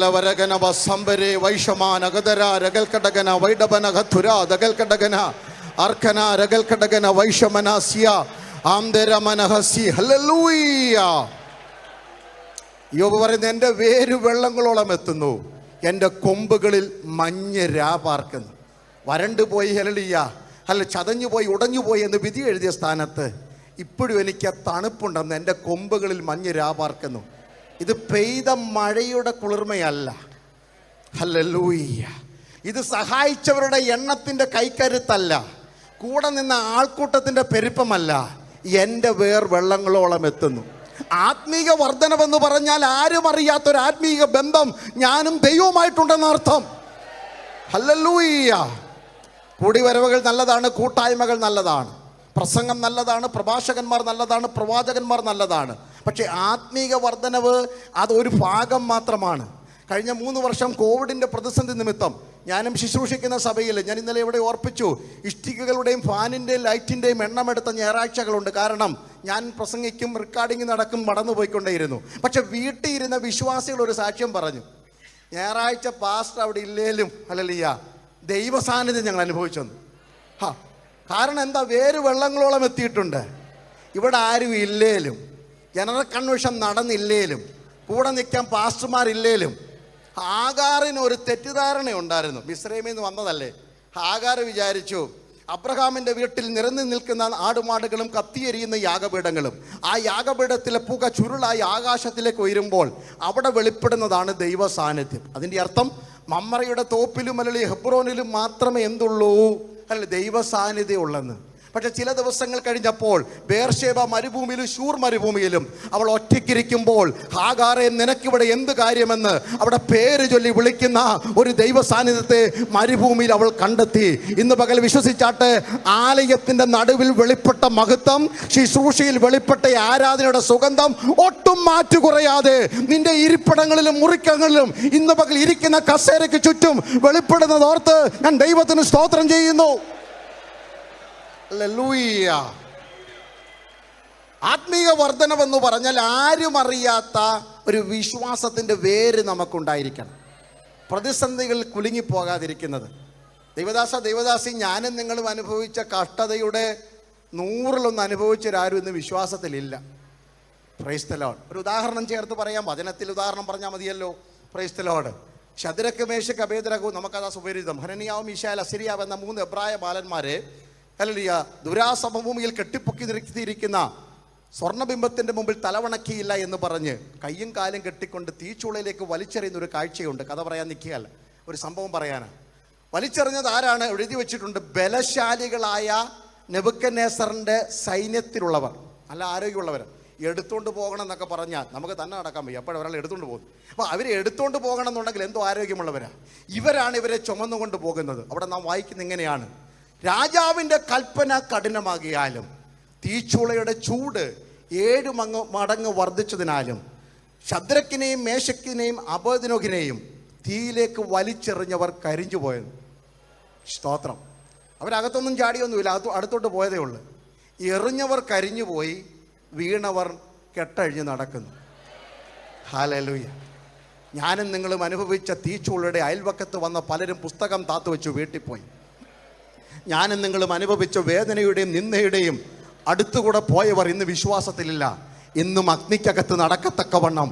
പറയുന്നത്, എൻ്റെ വേര് വെള്ളങ്ങളോളം എത്തുന്നു, എൻ്റെ കൊമ്പുകളിൽ മഞ്ഞ് രാപാർക്കുന്നു. വരണ്ടുപോയി, ഹല്ലേലൂയ, അല്ല ചതഞ്ഞുപോയി, ഉടഞ്ഞുപോയി എന്ന് വിധി എഴുതിയ സ്ഥാനത്ത് ഇപ്പോഴും എനിക്ക് ആ തണുപ്പുണ്ടെന്ന്. എൻ്റെ കൊമ്പുകളിൽ മഞ്ഞ് രാപാർക്കുന്നു. ഇത് പെയ്ത മഴയുടെ കുളിർമയല്ല. ഹല്ലേലൂയ. ഇത് സഹായിച്ചവരുടെ എണ്ണത്തിൻ്റെ കൈക്കരുത്തല്ല, കൂടെ നിന്ന ആൾക്കൂട്ടത്തിൻ്റെ പെരുപ്പമല്ല. എൻ്റെ വേർ വെള്ളങ്ങളോളം എത്തുന്നു. ആത്മീക വർധനവെന്ന് പറഞ്ഞാൽ ആരും അറിയാത്തൊരു ആത്മീക ബന്ധം ഞാനും ദൈവവുമായിട്ടുണ്ടെന്ന അർത്ഥം. ഹല്ലേലൂയ. കൂടിവരവുകൾ നല്ലതാണ്, കൂട്ടായ്മകൾ നല്ലതാണ്, പ്രസംഗം നല്ലതാണ്, പ്രഭാഷകന്മാർ നല്ലതാണ്, പ്രവാചകന്മാർ നല്ലതാണ്. പക്ഷേ ആത്മീക വർധനവ് അതൊരു ഭാഗം മാത്രമാണ്. കഴിഞ്ഞ 3 വർഷം കോവിഡിൻ്റെ പ്രതിസന്ധി നിമിത്തം ഞാനും ശുശ്രൂഷിക്കുന്ന സഭയിൽ ഞാൻ ഇന്നലെ ഇവിടെ ഓർപ്പിച്ചു, ഇഷ്ടികകളുടെയും ഫാനിൻ്റെയും ലൈറ്റിൻ്റെയും എണ്ണമെടുത്ത ഞായറാഴ്ചകളുണ്ട്. കാരണം ഞാൻ പ്രസംഗിക്കും, റെക്കോർഡിങ് നടക്കും, മടന്നുപോയിക്കൊണ്ടേയിരുന്നു. പക്ഷെ വീട്ടിൽ ഇരുന്ന വിശ്വാസികൾ ഒരു സാക്ഷ്യം പറഞ്ഞു, ഞായറാഴ്ച പാസ്റ്റർ അവിടെ ഇല്ലേലും ഹല്ലേലൂയ ദൈവ സാന്നിധ്യം ഞങ്ങൾ അനുഭവിച്ചെന്ന്. കാരണം എന്താ? വേര് വെള്ളങ്ങളോളം എത്തിയിട്ടുണ്ട്. ഇവിടെ ആരും ഇല്ലേലും, ജനറൽ കൺവെൻഷൻ നടന്നില്ലേലും, കൂടെ നിൽക്കാൻ പാസ്റ്റർമാരില്ലേലും, ഹാഗാറിന് ഒരു തെറ്റിദ്ധാരണ ഉണ്ടായിരുന്നു. മിസ്രൈമിൽ നിന്ന് വന്നതല്ലേ. ഹാഗാർ വിചാരിച്ചു അബ്രഹാമിൻ്റെ വീട്ടിൽ നിരന്നു നിൽക്കുന്ന ആടുമാടുകളും കത്തിയെരിയുന്ന യാഗപീഠങ്ങളും, ആ യാഗപീഠത്തിലെ പുക ചുരുളായി ആകാശത്തിലേക്ക് ഉയരുമ്പോൾ അവിടെ വെളിപ്പെടുന്നതാണ് ദൈവ സാന്നിധ്യം. അതിൻ്റെ അർത്ഥം മമ്മറയുടെ തോപ്പിലും അല്ലെങ്കിൽ ഹെബ്രോനിലും മാത്രമേ എന്തുള്ളൂ? അല്ല, ദൈവ സാന്നിധ്യം ഉള്ളെന്ന്. പക്ഷെ ചില ദിവസങ്ങൾ കഴിഞ്ഞപ്പോൾ ബേർഷേബ മരുഭൂമിയിലും ശൂർ മരുഭൂമിയിലും അവൾ ഒറ്റയ്ക്കിരിക്കുമ്പോൾ ഹാഗാറെ നിനക്കിവിടെ എന്ത് കാര്യമെന്ന് അവിടെ പേര് ചൊല്ലി വിളിക്കുന്ന ഒരു ദൈവ സാന്നിധ്യത്തെ മരുഭൂമിയിൽ അവൾ കണ്ടെത്തി. ഇന്ന് പകൽ വിശ്വസിച്ചാട്ട്, ആലയത്തിൻ്റെ നടുവിൽ വെളിപ്പെട്ട മഹത്വം, ശുശ്രൂഷയിൽ വെളിപ്പെട്ട ആരാധനയുടെ സുഗന്ധം ഒട്ടും മാറ്റുകുറയാതെ നിന്റെ ഇരിപ്പിടങ്ങളിലും മുറിക്കങ്ങളിലും ഇന്ന് പകൽ ഇരിക്കുന്ന കസേരയ്ക്ക് ചുറ്റും വെളിപ്പെടുന്നത് ഓർത്ത് ഞാൻ ദൈവത്തിന് സ്തോത്രം ചെയ്യുന്നു. ഹല്ലേലൂയ. ആത്മീയ വർധനവെന്ന് പറഞ്ഞാൽ ആരും അറിയാത്ത ഒരു വിശ്വാസത്തിൻ്റെ വേര് നമുക്കുണ്ടായിരിക്കണം. പ്രതിസന്ധികളിൽ കുലുങ്ങിപ്പോകാതിരിക്കുന്നത്. ദൈവദാസി, ഞാനും നിങ്ങളും അനുഭവിച്ച കഷ്ടതയുടെ 100-ലൊന്ന് അനുഭവിച്ചവരാരും ഇന്ന് വിശ്വാസത്തിലില്ല. Price the Lord. ഒരു ഉദാഹരണം ചേർത്ത് പറയാം, വചനത്തിൽ ഉദാഹരണം പറഞ്ഞാൽ മതിയല്ലോ. Praise the lord. Shadrach, Meshach, Abednego, നമുക്കതാ സുപരിചിതം. ഹനനിയാവ്, മീശായേൽ, അസിരിയാവ് എന്ന 3 എബ്രായ ബാലന്മാരെ ഹല്ലേലൂയ ദുരാസമഭൂമിയിൽ കെട്ടിപ്പൊക്കി നിർത്തിയിരിക്കുന്ന സ്വർണ്ണബിംബത്തിൻ്റെ മുമ്പിൽ തലവണക്കിയില്ല എന്ന് പറഞ്ഞ് കയ്യും കാലും കെട്ടിക്കൊണ്ട് തീച്ചൂളയിലേക്ക് വലിച്ചെറിയുന്ന ഒരു കാഴ്ചയുണ്ട്. കഥ പറയാൻ നിൽക്കുകയല്ല, ഒരു സംഭവം പറയാനാണ്. വലിച്ചെറിഞ്ഞത് ആരാണ്? എഴുതി വെച്ചിട്ടുണ്ട്, ബലശാലികളായ നെബൂഖദ്നേസറിൻ്റെ സൈന്യത്തിലുള്ളവർ, നല്ല ആരോഗ്യമുള്ളവർ. എടുത്തുകൊണ്ട് പോകണം എന്നൊക്കെ പറഞ്ഞാൽ നമുക്ക് തന്നെ നടക്കാൻ വയ്യ. അപ്പോൾ ഒരാൾ എടുത്തുകൊണ്ട് പോകുന്നു. അപ്പോൾ അവർ എടുത്തുകൊണ്ട് പോകണം എന്നുണ്ടെങ്കിൽ എന്തോ ആരോഗ്യമുള്ളവരാണ്. ഇവരാണ് ഇവരെ ചുമന്നുകൊണ്ട് പോകുന്നത്. അവിടെ നാം വായിക്കുന്ന ഇങ്ങനെയാണ്, രാജാവിൻ്റെ കൽപ്പന കഠിനമാകിയാലും തീച്ചൂളയുടെ ചൂട് 7 മടങ്ങ് വർദ്ധിച്ചതിനാലും ശദ്രക്കിനെയും മേശക്കിനെയും അബേദ്നെഗോവിനെയും തീയിലേക്ക് വലിച്ചെറിഞ്ഞവർ കരിഞ്ഞു പോയത്. സ്തോത്രം. അവരകത്തൊന്നും ചാടിയൊന്നുമില്ല, അടുത്തോട്ട് പോയതേ ഉള്ളൂ. എറിഞ്ഞവർ കരിഞ്ഞുപോയി, വീണവർ കെട്ടഴിഞ്ഞ് നടക്കുന്നു. ഹല്ലേലൂയ. ഞാനും നിങ്ങളും അനുഭവിച്ച തീച്ചൂളയുടെ അയൽവക്കത്ത് വന്ന പലരും പുസ്തകം താത്തു വെച്ചു വീട്ടിൽ പോയി. ഞാനും നിങ്ങളും അനുഭവിച്ച വേദനയുടെയും നിന്ദയുടെയും അടുത്തുകൂടെ പോയവർ ഇന്ന് വിശ്വാസത്തിലില്ല. ഇന്നും അഗ്നിക്കകത്ത് നടക്കത്തക്കവണ്ണം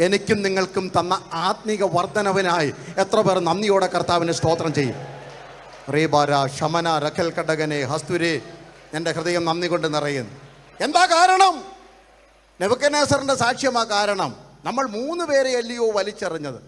എനിക്കും നിങ്ങൾക്കും തന്ന ആത്മീക വർധനവിനായി എത്ര പേർ നന്ദിയോടെ കർത്താവിന് സ്തോത്രം ചെയ്യും? റീബാര ശമന രഖൽ കടകനെ ഹസ്തുരേ, എൻ്റെ ഹൃദയം നന്ദി കൊണ്ട് നിറയുന്നു. എന്താ കാരണം? നെബൂഖദ്നേസറിൻ്റെ സാക്ഷ്യമാ കാരണം. നമ്മൾ 3 പേരെ അല്ലയോ വലിച്ചെറിഞ്ഞത്.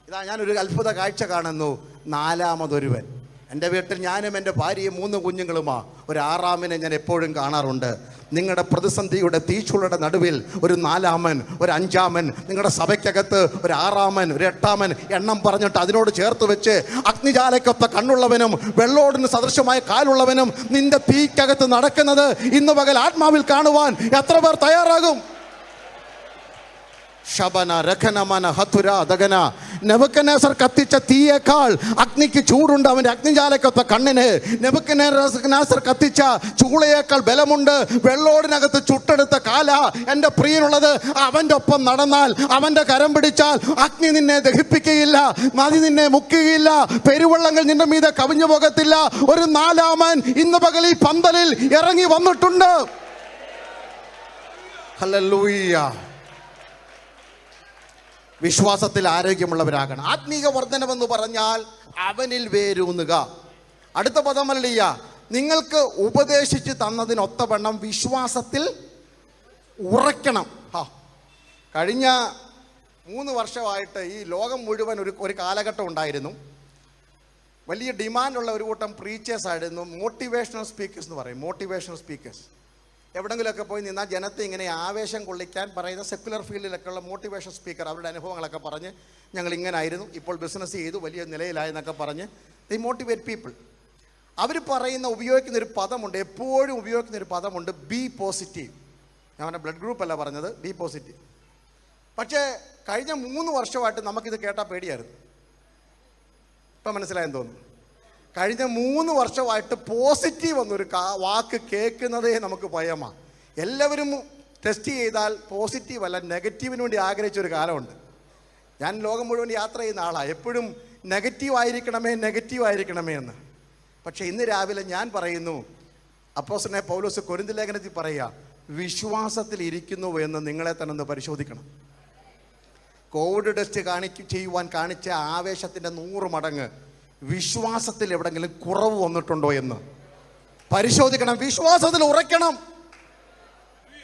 ഇതാ ഞാനൊരു അത്ഭുത കാഴ്ച കാണുന്നു. 4മതൊരുവൻ. എൻ്റെ വീട്ടിൽ ഞാനും എൻ്റെ ഭാര്യയും 3 കുഞ്ഞുങ്ങളുമാ. ഒരു 6ാമനെ ഞാൻ എപ്പോഴും കാണാറുണ്ട്. നിങ്ങളുടെ പ്രതിസന്ധിയുടെ തീച്ചുളയുടെ നടുവിൽ ഒരു 4ാമൻ, ഒരു 5ാമൻ, നിങ്ങളുടെ സഭയ്ക്കകത്ത് ഒരു 6ാമൻ, ഒരു 8ാമൻ എണ്ണം പറഞ്ഞിട്ട് അതിനോട് ചേർത്ത് വെച്ച് അഗ്നിജാലയ്ക്കൊത്ത കണ്ണുള്ളവനും വെള്ളോടിന് സദൃശമായ കാലുള്ളവനും നിന്റെ തീക്കകത്ത് നടക്കുന്നത് ഇന്ന് പകൽ ആത്മാവിൽ കാണുവാൻ എത്ര പേർ തയ്യാറാകും? ശബന രഖനമന ഹതുര ദഗന. നെബൂഖദ്നേസർ കത്തിച്ച തീയേക്കാൾ അഗ്നിക്ക് ചൂടുണ്ട് അവൻ്റെ അഗ്നിജാലയ്ക്കൊത്ത കണ്ണിന്. നെബൂഖദ്നേസർ കത്തിച്ച ചൂളയേക്കാൾ ബലമുണ്ട് വെള്ളോടിനകത്ത് ചുട്ടെടുത്ത കാല. എൻ്റെ പ്രിയനുള്ളത്, അവൻ്റെ ഒപ്പം നടന്നാൽ, അവൻ്റെ കരം പിടിച്ചാൽ അഗ്നി നിന്നെ ദഹിപ്പിക്കുകയില്ല, നദി നിന്നെ മുക്കുകയില്ല, പെരുവെള്ളങ്ങൾ നിന്റെ മീതെ കവിഞ്ഞു പോകത്തില്ല. ഒരു 4ാമൻ ഇന്ന് പകൽ ഈ പന്തലിൽ ഇറങ്ങി വന്നിട്ടുണ്ട്. ഹല്ലേലൂയ. വിശ്വാസത്തിൽ ആരോഗ്യമുള്ളവരാകണം. ആത്മീക വർധനമെന്ന് പറഞ്ഞാൽ അവനിൽ വേരൂന്നുക. അടുത്ത പദമല്ലിയ, നിങ്ങൾക്ക് ഉപദേശിച്ച് തന്നതിനൊത്തവണ്ണം വിശ്വാസത്തിൽ ഉറയ്ക്കണം. കഴിഞ്ഞ 3 വർഷമായിട്ട് ഈ ലോകം മുഴുവൻ ഒരു കാലഘട്ടം ഉണ്ടായിരുന്നു. വലിയ ഡിമാൻഡുള്ള ഒരു കൂട്ടം പ്രീച്ചേഴ്സ് ആയിരുന്നു. മോട്ടിവേഷണൽ സ്പീക്കേഴ്സ് എന്ന് പറയും. മോട്ടിവേഷണൽ സ്പീക്കേഴ്സ് എവിടെങ്കിലുമൊക്കെ പോയി നിന്നാൽ ജനത്തെ ഇങ്ങനെ ആവേശം കൊള്ളിക്കാൻ പറയുന്ന സെക്കുലർ ഫീൽഡിലൊക്കെയുള്ള മോട്ടിവേഷൻ സ്പീക്കർ അവരുടെ അനുഭവങ്ങളൊക്കെ പറഞ്ഞ് ഞങ്ങൾ ഇങ്ങനായിരുന്നു, ഇപ്പോൾ ബിസിനസ് ചെയ്തു, വലിയ നിലയിലായെന്നൊക്കെ പറഞ്ഞ് ദി മോട്ടിവേറ്റ് പീപ്പിൾ. അവർ ഉപയോഗിക്കുന്നൊരു പദമുണ്ട്, എപ്പോഴും ഉപയോഗിക്കുന്നൊരു പദമുണ്ട്, ബി പോസിറ്റീവ്. ഞാൻ അവൻ്റെ ബ്ലഡ് ഗ്രൂപ്പ് അല്ല പറഞ്ഞത്, ബി പോസിറ്റീവ്. പക്ഷേ കഴിഞ്ഞ 3 വർഷമായിട്ട് നമുക്കിത് കേട്ടാൽ പേടിയായിരുന്നു. ഇപ്പം മനസ്സിലായെന്ന് തോന്നുന്നു. കഴിഞ്ഞ 3 വർഷമായിട്ട് പോസിറ്റീവ് എന്നൊരു വാക്ക് കേൾക്കുന്നതേ നമുക്ക് ഭയമാണ്. എല്ലാവരും ടെസ്റ്റ് ചെയ്താൽ പോസിറ്റീവ് അല്ല നെഗറ്റീവിന് വേണ്ടി ആഗ്രഹിച്ചൊരു കാലമുണ്ട്. ഞാൻ ലോകം മുഴുവൻ യാത്ര ചെയ്യുന്ന ആളാണ്. എപ്പോഴും നെഗറ്റീവ് ആയിരിക്കണമേ എന്ന്. പക്ഷേ ഇന്ന് രാവിലെ ഞാൻ പറയുന്നു, അപ്പോസ്തലനായ പൗലോസ് കൊരിന്ത് ലേഖനത്തിൽ പറയുക, വിശ്വാസത്തിൽ ഇരിക്കുന്നു എന്ന് നിങ്ങളെ തന്നെ ഒന്ന് പരിശോധിക്കണം. കോവിഡ് ടെസ്റ്റ് ചെയ്യുവാൻ കാണിച്ച ആവേശത്തിൻ്റെ 100 മടങ്ങ് വിശ്വാസത്തിൽ എവിടെങ്കിലും കുറവ് വന്നിട്ടുണ്ടോ എന്ന് പരിശോധിക്കണം. വിശ്വാസത്തിൽ ഉറയ്ക്കണം.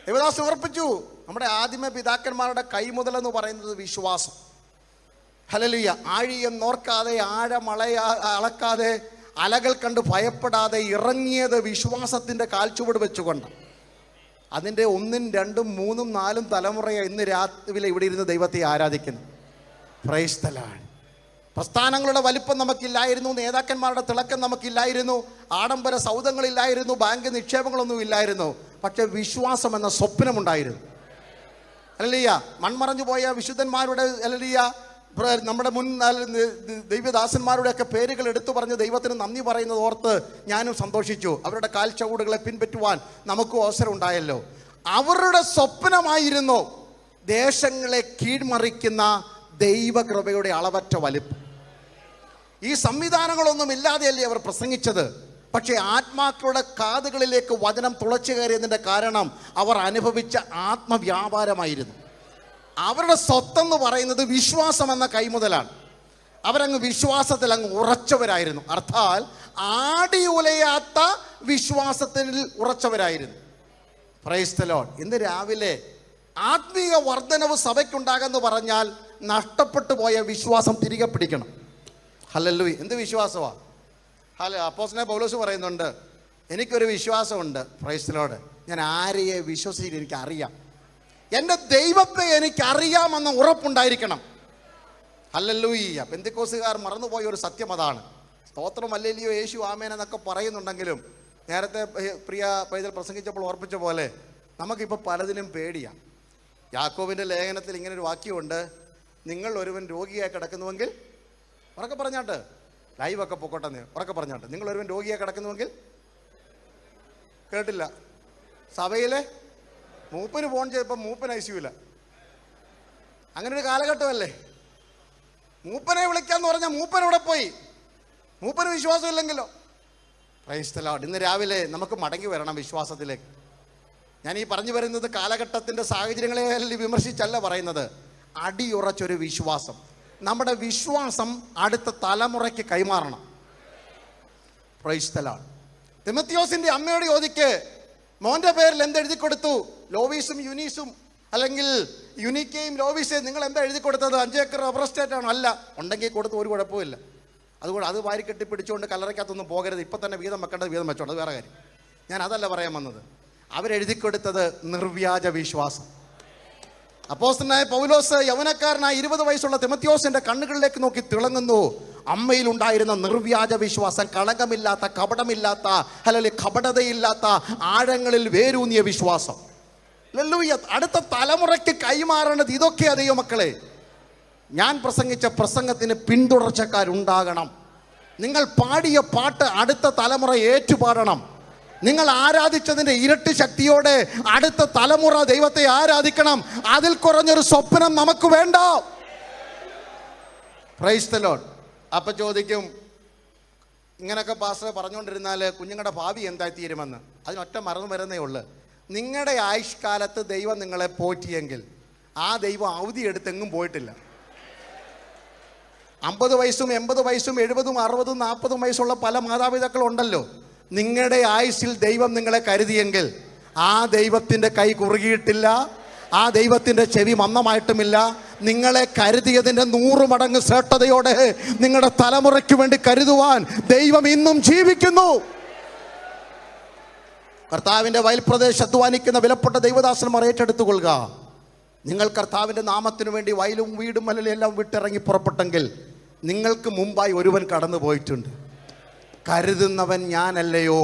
ദേവദാസ് ഉറപ്പിച്ചു, നമ്മുടെ ആദിമ പിതാക്കന്മാരുടെ കൈമുതലെന്ന് പറയുന്നത് വിശ്വാസം. ഹല്ലേലൂയ. ആഴിയം നോർക്കാതെ, അളക്കാതെ, അലകൾ കണ്ട് ഭയപ്പെടാതെ ഇറങ്ങിയത് വിശ്വാസത്തിൻ്റെ കാൽച്ചുവട് വെച്ചുകൊണ്ട്. അതിൻ്റെ 1, 2, 3, 4 തലമുറയെ ഇന്ന് രാവിലെ ഇവിടെ ഇരുന്ന് ദൈവത്തെ ആരാധിക്കുന്നു. Praise the lord. പ്രസ്ഥാനങ്ങളുടെ വലിപ്പം നമുക്കില്ലായിരുന്നു, നേതാക്കന്മാരുടെ തിളക്കം നമുക്കില്ലായിരുന്നു, ആഡംബര സൗധങ്ങളില്ലായിരുന്നു, ബാങ്ക് നിക്ഷേപങ്ങളൊന്നും ഇല്ലായിരുന്നു. പക്ഷെ വിശ്വാസം എന്ന സ്വപ്നമുണ്ടായിരുന്നു. ഹല്ലേലൂയ. മൺമറഞ്ഞു പോയ വിശുദ്ധന്മാരുടെ, ഹല്ലേലൂയ, നമ്മുടെ മുൻ ദൈവദാസന്മാരുടെയൊക്കെ പേരുകൾ എടുത്തു പറഞ്ഞ് ദൈവത്തിന് നന്ദി പറയുന്നത് ഓർത്ത് ഞാനും സന്തോഷിച്ചു. അവരുടെ കാൽച്ചവടുകളെ പിൻപറ്റുവാൻ നമുക്കും അവസരം ഉണ്ടായല്ലോ. അവരുടെ സ്വപ്നമായിരുന്നു ദേശങ്ങളെ കീഴ്മറിക്കുന്ന ദൈവകൃപയുടെ അളവറ്റ വലിപ്പം. ഈ സംവിധാനങ്ങളൊന്നും ഇല്ലാതെയല്ലേ അവർ പ്രസംഗിച്ചത്. പക്ഷേ ആത്മാക്കളുടെ കാതുകളിലേക്ക് വചനം തുളച്ചു കയറിയതിൻ്റെ കാരണം അവർ അനുഭവിച്ച ആത്മവ്യാപാരമായിരുന്നു. അവരുടെ സ്വത്തെന്ന് പറയുന്നത് വിശ്വാസം എന്ന കൈമുതലാണ്. അവരങ്ങ് വിശ്വാസത്തിൽ അങ്ങ് ഉറച്ചവരായിരുന്നു. അർത്ഥാൽ ആടി ഉലയാത്ത വിശ്വാസത്തിൽ ഉറച്ചവരായിരുന്നു. Price the lord. ഇന്ന് രാവിലെ ആത്മീയ വർധനവ് സഭയ്ക്കുണ്ടാകുമെന്ന് പറഞ്ഞാൽ നഷ്ടപ്പെട്ടു പോയ വിശ്വാസം തിരികെ പിടിക്കണം. ഹല്ലേലൂയ. എന്ത് വിശ്വാസമാണ്? അപ്പോസ്തലനായ പൗലോസ് പറയുന്നുണ്ട്, എനിക്കൊരു വിശ്വാസമുണ്ട്. Price the Lord. ഞാൻ ആരെയെ വിശ്വസിച്ചിട്ട് എനിക്കറിയാം, എൻ്റെ ദൈവത്തെ എനിക്കറിയാമെന്ന ഉറപ്പുണ്ടായിരിക്കണം. ഹല്ലേലൂയ. പെന്തിക്കോസുകാർ മറന്നുപോയ ഒരു സത്യം അതാണ്. സ്തോത്രം ഹല്ലേലൂയ, യേശു ആമേൻ എന്നൊക്കെ പറയുന്നുണ്ടെങ്കിലും നേരത്തെ പ്രിയ പൈതൽ പ്രസംഗിച്ചപ്പോൾ ഓർപ്പിച്ച പോലെ നമുക്കിപ്പോൾ പലതിനും പേടിയാണ്. യാക്കോബിൻ്റെ ലേഖനത്തിൽ ഇങ്ങനൊരു വാക്യമുണ്ട്, നിങ്ങൾ ഒരുവൻ രോഗിയായി കിടക്കുന്നുവെങ്കിൽ, ഉറക്കെ പറഞ്ഞാട്ട്, ലൈവൊക്കെ പൊക്കോട്ടെ, ഉറക്കെ പറഞ്ഞാട്ട്, നിങ്ങൾ ഒരുവൻ രോഗിയായി കിടക്കുന്നുവെങ്കിൽ, കേട്ടില്ല, സഭയിലെ മൂപ്പന് ഫോൺ ചെയ്തപ്പോൾ മൂപ്പന് ഐസിയുമില്ല. അങ്ങനെ ഒരു കാലഘട്ടമല്ലേ. മൂപ്പനെ വിളിക്കാന്ന് പറഞ്ഞാൽ മൂപ്പൻ ഇവിടെ പോയി, മൂപ്പന് വിശ്വാസമില്ലെങ്കിലോ. Praise the lord. ഇന്ന് രാവിലെ നമുക്ക് മടങ്ങി വരണം വിശ്വാസത്തിലേക്ക്. ഞാൻ ഈ പറഞ്ഞു വരുന്നത് കാലഘട്ടത്തിൻ്റെ സാഹചര്യങ്ങളെ വിമർശിച്ചല്ല പറയുന്നത്. അടിയുറച്ചൊരു വിശ്വാസം. നമ്മുടെ വിശ്വാസം അടുത്ത തലമുറയ്ക്ക് കൈമാറണം. Price the Lord. തിമോത്തിയോസിന്റെ അമ്മയോട് ചോദിക്ക്, മോന്റെ പേരിൽ എന്തെഴുതി കൊടുത്തു? ലോവീസും യുനീസും, അല്ലെങ്കിൽ യുനിക്കയും ലോവീസയും നിങ്ങൾ എന്താ എഴുതി കൊടുത്തത്? 5 ഏക്കർ റബ്ബർ എസ്റ്റേറ്റ് ആണോ? അല്ല. ഉണ്ടെങ്കിൽ കൊടുത്ത് ഒരു കുഴപ്പമില്ല. അതുകൊണ്ട് അത് വാരി കെട്ടി പിടിച്ചുകൊണ്ട് കല്ലറയ്ക്കകത്തൊന്നും പോകരുത്. ഇപ്പം തന്നെ വീതം വെക്കേണ്ടത് വീതം വെച്ചോണ്ട്, അത് വേറെ കാര്യം. ഞാൻ അതല്ല പറയാൻ വന്നത്. അവരെഴുതി കൊടുത്തത് നിർവ്യാജ വിശ്വാസം. അപ്പോസ്തലനായ പൗലോസ് യൗവനക്കാരനായ 20 വയസ്സുള്ള തിമോത്തിയോസിന്റെ കണ്ണുകളിലേക്ക് നോക്കി തിളങ്ങുന്നു. അമ്മയിലുണ്ടായിരുന്ന നിർവ്യാജ വിശ്വാസം, കളങ്കമില്ലാത്ത, കപടമില്ലാത്ത, അല്ലെങ്കിൽ കപടതയില്ലാത്ത, ആഴങ്ങളിൽ വേരൂന്നിയ വിശ്വാസം. ഹല്ലേലൂയ. അടുത്ത തലമുറയ്ക്ക് കൈമാറേണ്ടത് ഇതൊക്കെയാ ദൈവമക്കളെ. ഞാൻ പ്രസംഗിച്ച പ്രസംഗത്തിന് പിന്തുടർച്ചക്കാരുണ്ടാകണം. നിങ്ങൾ പാടിയ പാട്ട് അടുത്ത തലമുറ ഏറ്റുപാടണം. നിങ്ങൾ ആരാധിച്ചതിൻ്റെ ഇരട്ടി ശക്തിയോടെ അടുത്ത തലമുറ ദൈവത്തെ ആരാധിക്കണം. അതിൽ കുറഞ്ഞൊരു സ്വപ്നം നമുക്ക് വേണ്ട. Price the Lord. അപ്പം ചോദിക്കും, ഇങ്ങനെയൊക്കെ പാസ്റ്റർ പറഞ്ഞുകൊണ്ടിരുന്നാൽ കുഞ്ഞുങ്ങളുടെ ഭാവി എന്തായി തീരുമെന്ന്. അതിനൊറ്റ മറന്നു വരുന്നേ ഉള്ളൂ. നിങ്ങളുടെ ആയുഷ്കാലത്ത് ദൈവം നിങ്ങളെ പോറ്റിയെങ്കിൽ ആ ദൈവം അവധിയെടുത്തെങ്ങും പോയിട്ടില്ല. 50 വയസ്സും 80 വയസ്സും 70ഉം 60ഉം 40ഉം വയസ്സുള്ള പല മാതാപിതാക്കളുണ്ടല്ലോ. നിങ്ങളുടെ ആയുസ്സിൽ ദൈവം നിങ്ങളെ കരുതിയെങ്കിൽ ആ ദൈവത്തിൻ്റെ കൈ കുറുകിയിട്ടില്ല, ആ ദൈവത്തിൻ്റെ ചെവി മന്ദമായിട്ടുമില്ല. നിങ്ങളെ കരുതിയതിൻ്റെ 100 മടങ്ങ് ശ്രേഷ്ഠതയോടെ നിങ്ങളുടെ തലമുറയ്ക്ക് വേണ്ടി കരുതുവാൻ ദൈവം ഇന്നും ജീവിക്കുന്നു. കർത്താവിൻ്റെ വയൽപ്രദേശം അധ്വാനിക്കുന്ന വിലപ്പെട്ട ദൈവദാസന്മാർ ഏറ്റെടുത്തുകൊള്ളുക. നിങ്ങൾ കർത്താവിൻ്റെ നാമത്തിനു വേണ്ടി വയലും വീടും മലയെല്ലാം വിട്ടിറങ്ങി പുറപ്പെട്ടെങ്കിൽ നിങ്ങൾക്ക് മുമ്പായി ഒരുവൻ കടന്നു പോയിട്ടുണ്ട്. കരുതുന്നവൻ ഞാനല്ലയോ?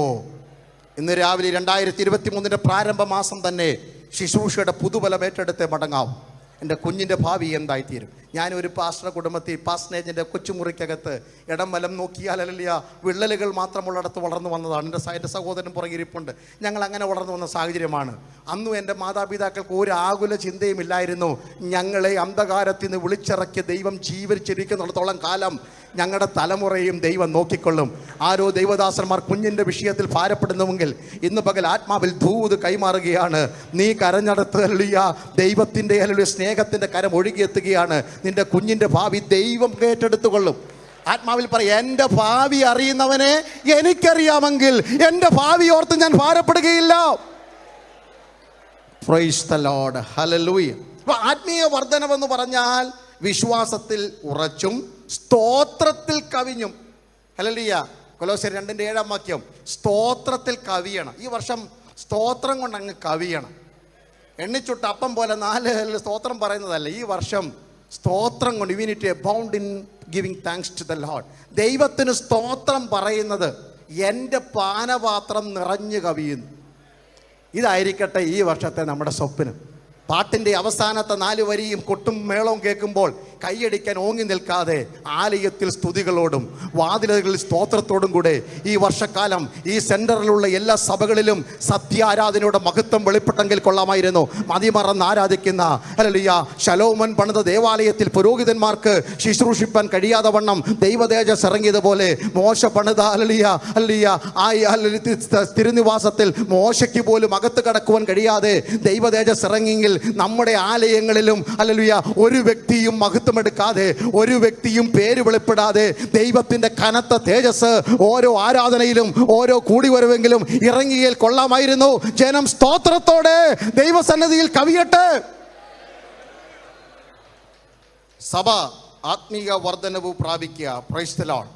ഇന്ന് രാവിലെ 2023 പ്രാരംഭ മാസം തന്നെ ശുശ്രൂഷയുടെ പുതുബലം ഏറ്റെടുത്ത് മടങ്ങാവും. എൻ്റെ കുഞ്ഞിൻ്റെ ഭാവി എന്തായിത്തീരും? ഞാനൊരു പാസ്റ്റർ കുടുംബത്തിൽ പാസ്റ്റേജിൻ്റെ കൊച്ചുമുറിക്കകത്ത് ഇടം വലം നോക്കിയാൽ അല്ലല്ല വിള്ളലുകൾ മാത്രമുള്ളിടത്ത് വളർന്നു വന്നതാണ്. എൻ്റെ സഹോദരൻ പുറകിരിപ്പുണ്ട്. ഞങ്ങൾ അങ്ങനെ വളർന്നു വന്ന സാഹചര്യമാണ്. അന്നും എൻ്റെ മാതാപിതാക്കൾക്ക് ഒരു ആകുല ചിന്തയും ഇല്ലായിരുന്നു. ഞങ്ങളെ അന്ധകാരത്തിൽ നിന്ന് വിളിച്ചിറക്കിയ ദൈവം ജീവിച്ചിരിക്കുന്നിടത്തോളം കാലം ഞങ്ങളുടെ തലമുറയും ദൈവം നോക്കിക്കൊള്ളും. ആരോ ദൈവദാസന്മാർ കുഞ്ഞിൻ്റെ വിഷയത്തിൽ ഭാരപ്പെടുന്നുവെങ്കിൽ ഇന്ന് പകൽ ആത്മാവിൽ ദൂത് കൈമാറുകയാണ്. നീ കരഞ്ഞടത്ത് അല്ലിയ ദൈവത്തിൻ്റെ അല്ലെങ്കിൽ സ്നേഹത്തിൻ്റെ കരം ഒഴുകിയെത്തുകയാണ്. നിന്റെ കുഞ്ഞിൻ്റെ ഭാവി ദൈവം ഏറ്റെടുത്തുകൊള്ളും. ആത്മാവിൽ പറയാം, എൻ്റെ ഭാവി അറിയുന്നവനെ എനിക്കറിയാമെങ്കിൽ എൻ്റെ ഭാവി ഓർത്ത് ഞാൻ ഭാരപ്പെടുകയില്ല. Praise the lord. ഹല്ലേലൂയ. അപ്പോൾ ആത്മീയ വർധനവെന്ന് പറഞ്ഞാൽ വിശ്വാസത്തിൽ ഉറച്ചും സ്തോത്രത്തിൽ കവിഞ്ഞും. ഹല്ലേലൂയ. കൊലോസ്യർ 2:7 സ്തോത്രത്തിൽ കവിയണം. ഈ വർഷം സ്തോത്രം കൊണ്ട് അങ്ങ് കവിയണം. എണ്ണിച്ചുട്ട് അപ്പം പോലെ 4 സ്തോത്രം പറയുന്നതല്ല. ഈ വർഷം സ്തോത്രം കൊണ്ട് we need to abound in giving thanks to the Lord. ദൈവത്തിന് സ്തോത്രം പറയുന്നത് എൻ്റെ പാനപാത്രം നിറഞ്ഞു കവിയുന്നു. ഇതായിരിക്കട്ടെ ഈ വർഷത്തെ നമ്മുടെ സ്വപ്നം. പാട്ടിൻ്റെ അവസാനത്തെ 4 വരിയും കൊട്ടും മേളവും കേൾക്കുമ്പോൾ കൈയടിക്കാൻ ഓങ്ങി നിൽക്കാതെ ആലയത്തിൽ സ്തുതികളോടും വാതിലുകളിൽ സ്തോത്രത്തോടും കൂടെ ഈ വർഷക്കാലം ഈ സെൻറ്ററിലുള്ള എല്ലാ സഭകളിലും സത്യാരാധനയുടെ മഹത്വം വെളിപ്പെട്ടെങ്കിൽ കൊള്ളാമായിരുന്നു. മതിമറന്ന് ആരാധിക്കുന്ന ഹല്ലേലൂയ ശലോമോൻ പണിത ദേവാലയത്തിൽ പുരോഹിതന്മാർക്ക് ശുശ്രൂഷിപ്പാൻ കഴിയാതെ വണ്ണം ദൈവതേജസ് ഇറങ്ങിയതുപോലെ മോശ പണിത തിരുനിവാസത്തിൽ മോശയ്ക്ക് പോലും അകത്ത് കടക്കുവാൻ കഴിയാതെ ദൈവതേജസ് ഇറങ്ങിയെങ്കിൽ നമ്മുടെ ആലയങ്ങളിലും ഹല്ലേലൂയ ഒരു വ്യക്തിയും മഹത്വമെടുക്കാതെ, ഒരു വ്യക്തിയും പേര് വെളിപ്പെടാതെ ദൈവത്തിൻ്റെ കനത്ത തേജസ് ഓരോ ആരാധനയിലും ഓരോ കൂടിവരവെങ്കിലും ഇറങ്ങിയാൽ കൊള്ളാമായിരുന്നു. ജനം സ്തോത്രത്തോടെ ദൈവസന്നിധിയിൽ കവിയട്ടെ. സഭ ആത്മീയ വർധനവ് പ്രാപിക്കുക. Praise the lord.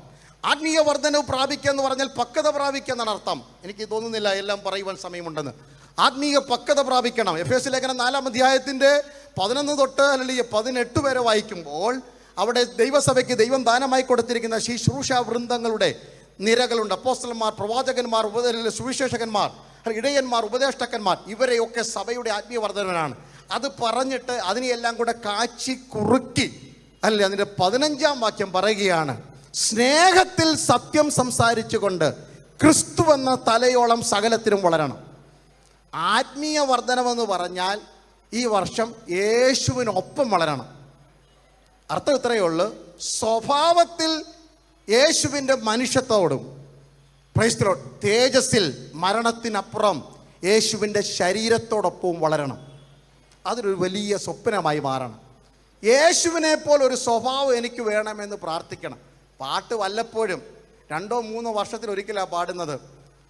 ആത്മീയ വർധനവ് പ്രാപിക്കുക എന്ന് പറഞ്ഞാൽ പക്വത പ്രാപിക്കുക എന്നാണ് അർത്ഥം. എനിക്ക് തോന്നുന്നില്ല എല്ലാം പറയുവാൻ സമയമുണ്ടെന്ന്. ആത്മീയ പക്വത പ്രാപിക്കണം. എഫേസ്യ ലേഖനം 4-ാം അധ്യായത്തിൻ്റെ 11 തൊട്ട് അല്ലെങ്കിൽ 18 വരെ വായിക്കുമ്പോൾ അവിടെ ദൈവസഭയ്ക്ക് ദൈവം ദാനമായി കൊടുത്തിരിക്കുന്ന ശുശ്രൂഷ വൃന്ദങ്ങളുടെ നിരകളുണ്ട്. അപ്പോസ്തലന്മാർ, പ്രവാചകന്മാർ, സുവിശേഷകന്മാർ, ഇടയന്മാർ, ഉപദേഷ്ടാക്കന്മാർ, ഇവരെയൊക്കെ സഭയുടെ ആത്മീയ വർധനനാണ്. അത് പറഞ്ഞിട്ട് അതിനെയെല്ലാം കൂടെ കാച്ചി കുറുക്കി അല്ലേ അതിൻ്റെ 15-ാം വാക്യം പറയുകയാണ്, സ്നേഹത്തിൽ സത്യം സംസാരിച്ചുകൊണ്ട് ക്രിസ്തു എന്ന തലയോളം സകലത്തിലും വളരണം. ആത്മീയ വർധനമെന്ന് പറഞ്ഞാൽ ഈ വർഷം യേശുവിനൊപ്പം വളരണം. അർത്ഥം ഇത്രയേ ഉള്ളൂ. സ്വഭാവത്തിൽ യേശുവിൻ്റെ മനുഷ്യത്തോടും പ്രൈസ് ദി ലോർഡ് തേജസ്സിൽ മരണത്തിനപ്പുറം യേശുവിൻ്റെ ശരീരത്തോടൊപ്പവും വളരണം. അതൊരു വലിയ സ്വപ്നമായി മാറണം. യേശുവിനെ പോലൊരു സ്വഭാവം എനിക്ക് വേണമെന്ന് പ്രാർത്ഥിക്കണം. പാട്ട് വല്ലപ്പോഴും 2-3 വർഷത്തിലൊരിക്കലാണ് പാടുന്നത്.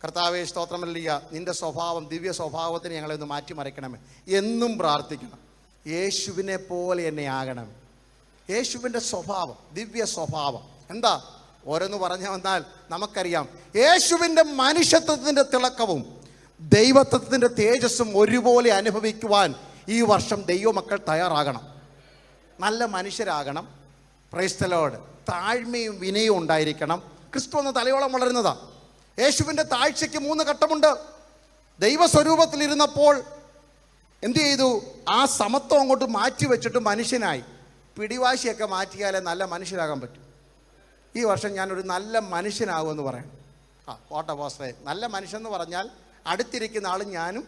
കർത്താവേ സ്തോത്രമല്ലിയ, നിൻ്റെ സ്വഭാവം, ദിവ്യ സ്വഭാവത്തിന് ഞങ്ങളെ ഒന്ന് മാറ്റിമറിക്കണമേ. എന്നും പ്രാർത്ഥിക്കണം, യേശുവിനെ പോലെ എന്നെ ആകണം. യേശുവിൻ്റെ സ്വഭാവം, ദിവ്യ സ്വഭാവം എന്താ? ഓരോന്ന് പറഞ്ഞു വന്നാൽ നമുക്കറിയാം. യേശുവിൻ്റെ മനുഷ്യത്വത്തിൻ്റെ തിളക്കവും ദൈവത്വത്തിൻ്റെ തേജസ്സും ഒരുപോലെ അനുഭവിക്കുവാൻ ഈ വർഷം ദൈവമക്കൾ തയ്യാറാകണം. നല്ല മനുഷ്യരാകണം. Praise the lord. താഴ്മയും വിനയവും ഉണ്ടായിരിക്കണം. ക്രിസ്തു എന്ന തലയോളം വളരുന്നതാണ്. യേശുവിൻ്റെ താഴ്ചയ്ക്ക് 3 ഘട്ടമുണ്ട്. ദൈവസ്വരൂപത്തിലിരുന്നപ്പോൾ എന്തു ചെയ്തു? ആ സമത്വം അങ്ങോട്ട് മാറ്റി വെച്ചിട്ട് മനുഷ്യനായി. പിടിവാശിയൊക്കെ മാറ്റിയാലേ നല്ല മനുഷ്യരാകാൻ പറ്റും. ഈ വർഷം ഞാനൊരു നല്ല മനുഷ്യനാകുമെന്ന് പറയണം. കോട്ട പോസ്റ്റേ, നല്ല മനുഷ്യൻ എന്ന് പറഞ്ഞാൽ അടുത്തിരിക്കുന്ന ആളും ഞാനും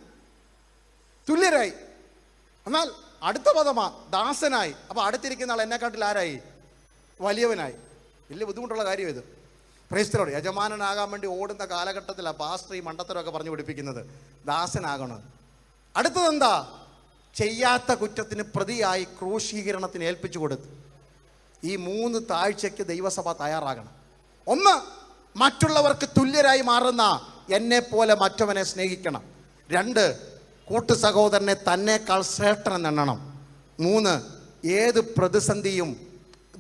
തുല്യരായി. എന്നാൽ അടുത്ത പദമാ ദാസനായി. അപ്പോൾ അടുത്തിരിക്കുന്ന ആൾ എന്നെക്കാട്ടിൽ ആരായി? വലിയവനായി. വലിയ ബുദ്ധിമുട്ടുള്ള കാര്യം ഇത്. Price the Lord. യജമാനനാകാൻ വേണ്ടി ഓടുന്ന കാലഘട്ടത്തിലാണ് പാസ്റ്റർ ഈ മണ്ടത്തരമൊക്കെ പറഞ്ഞു പഠിപ്പിക്കുന്നത്. ദാസനാകണം. അടുത്തതെന്താ? ചെയ്യാത്ത കുറ്റത്തിന് പ്രതിയായി ക്രൂശീകരണത്തിന് ഏൽപ്പിച്ചു കൊടുത്തു. ഈ 3 താഴ്ചയ്ക്ക് ദൈവസഭ തയ്യാറാകണം. 1, മറ്റുള്ളവർക്ക് തുല്യരായി മാറുന്ന എന്നെപ്പോലെ മറ്റവനെ സ്നേഹിക്കണം. 2, കൂട്ടു സഹോദരനെ തന്നേക്കാൾ ശ്രേഷ്ഠനെണ്ണണം. 3, ഏത് പ്രതിസന്ധിയും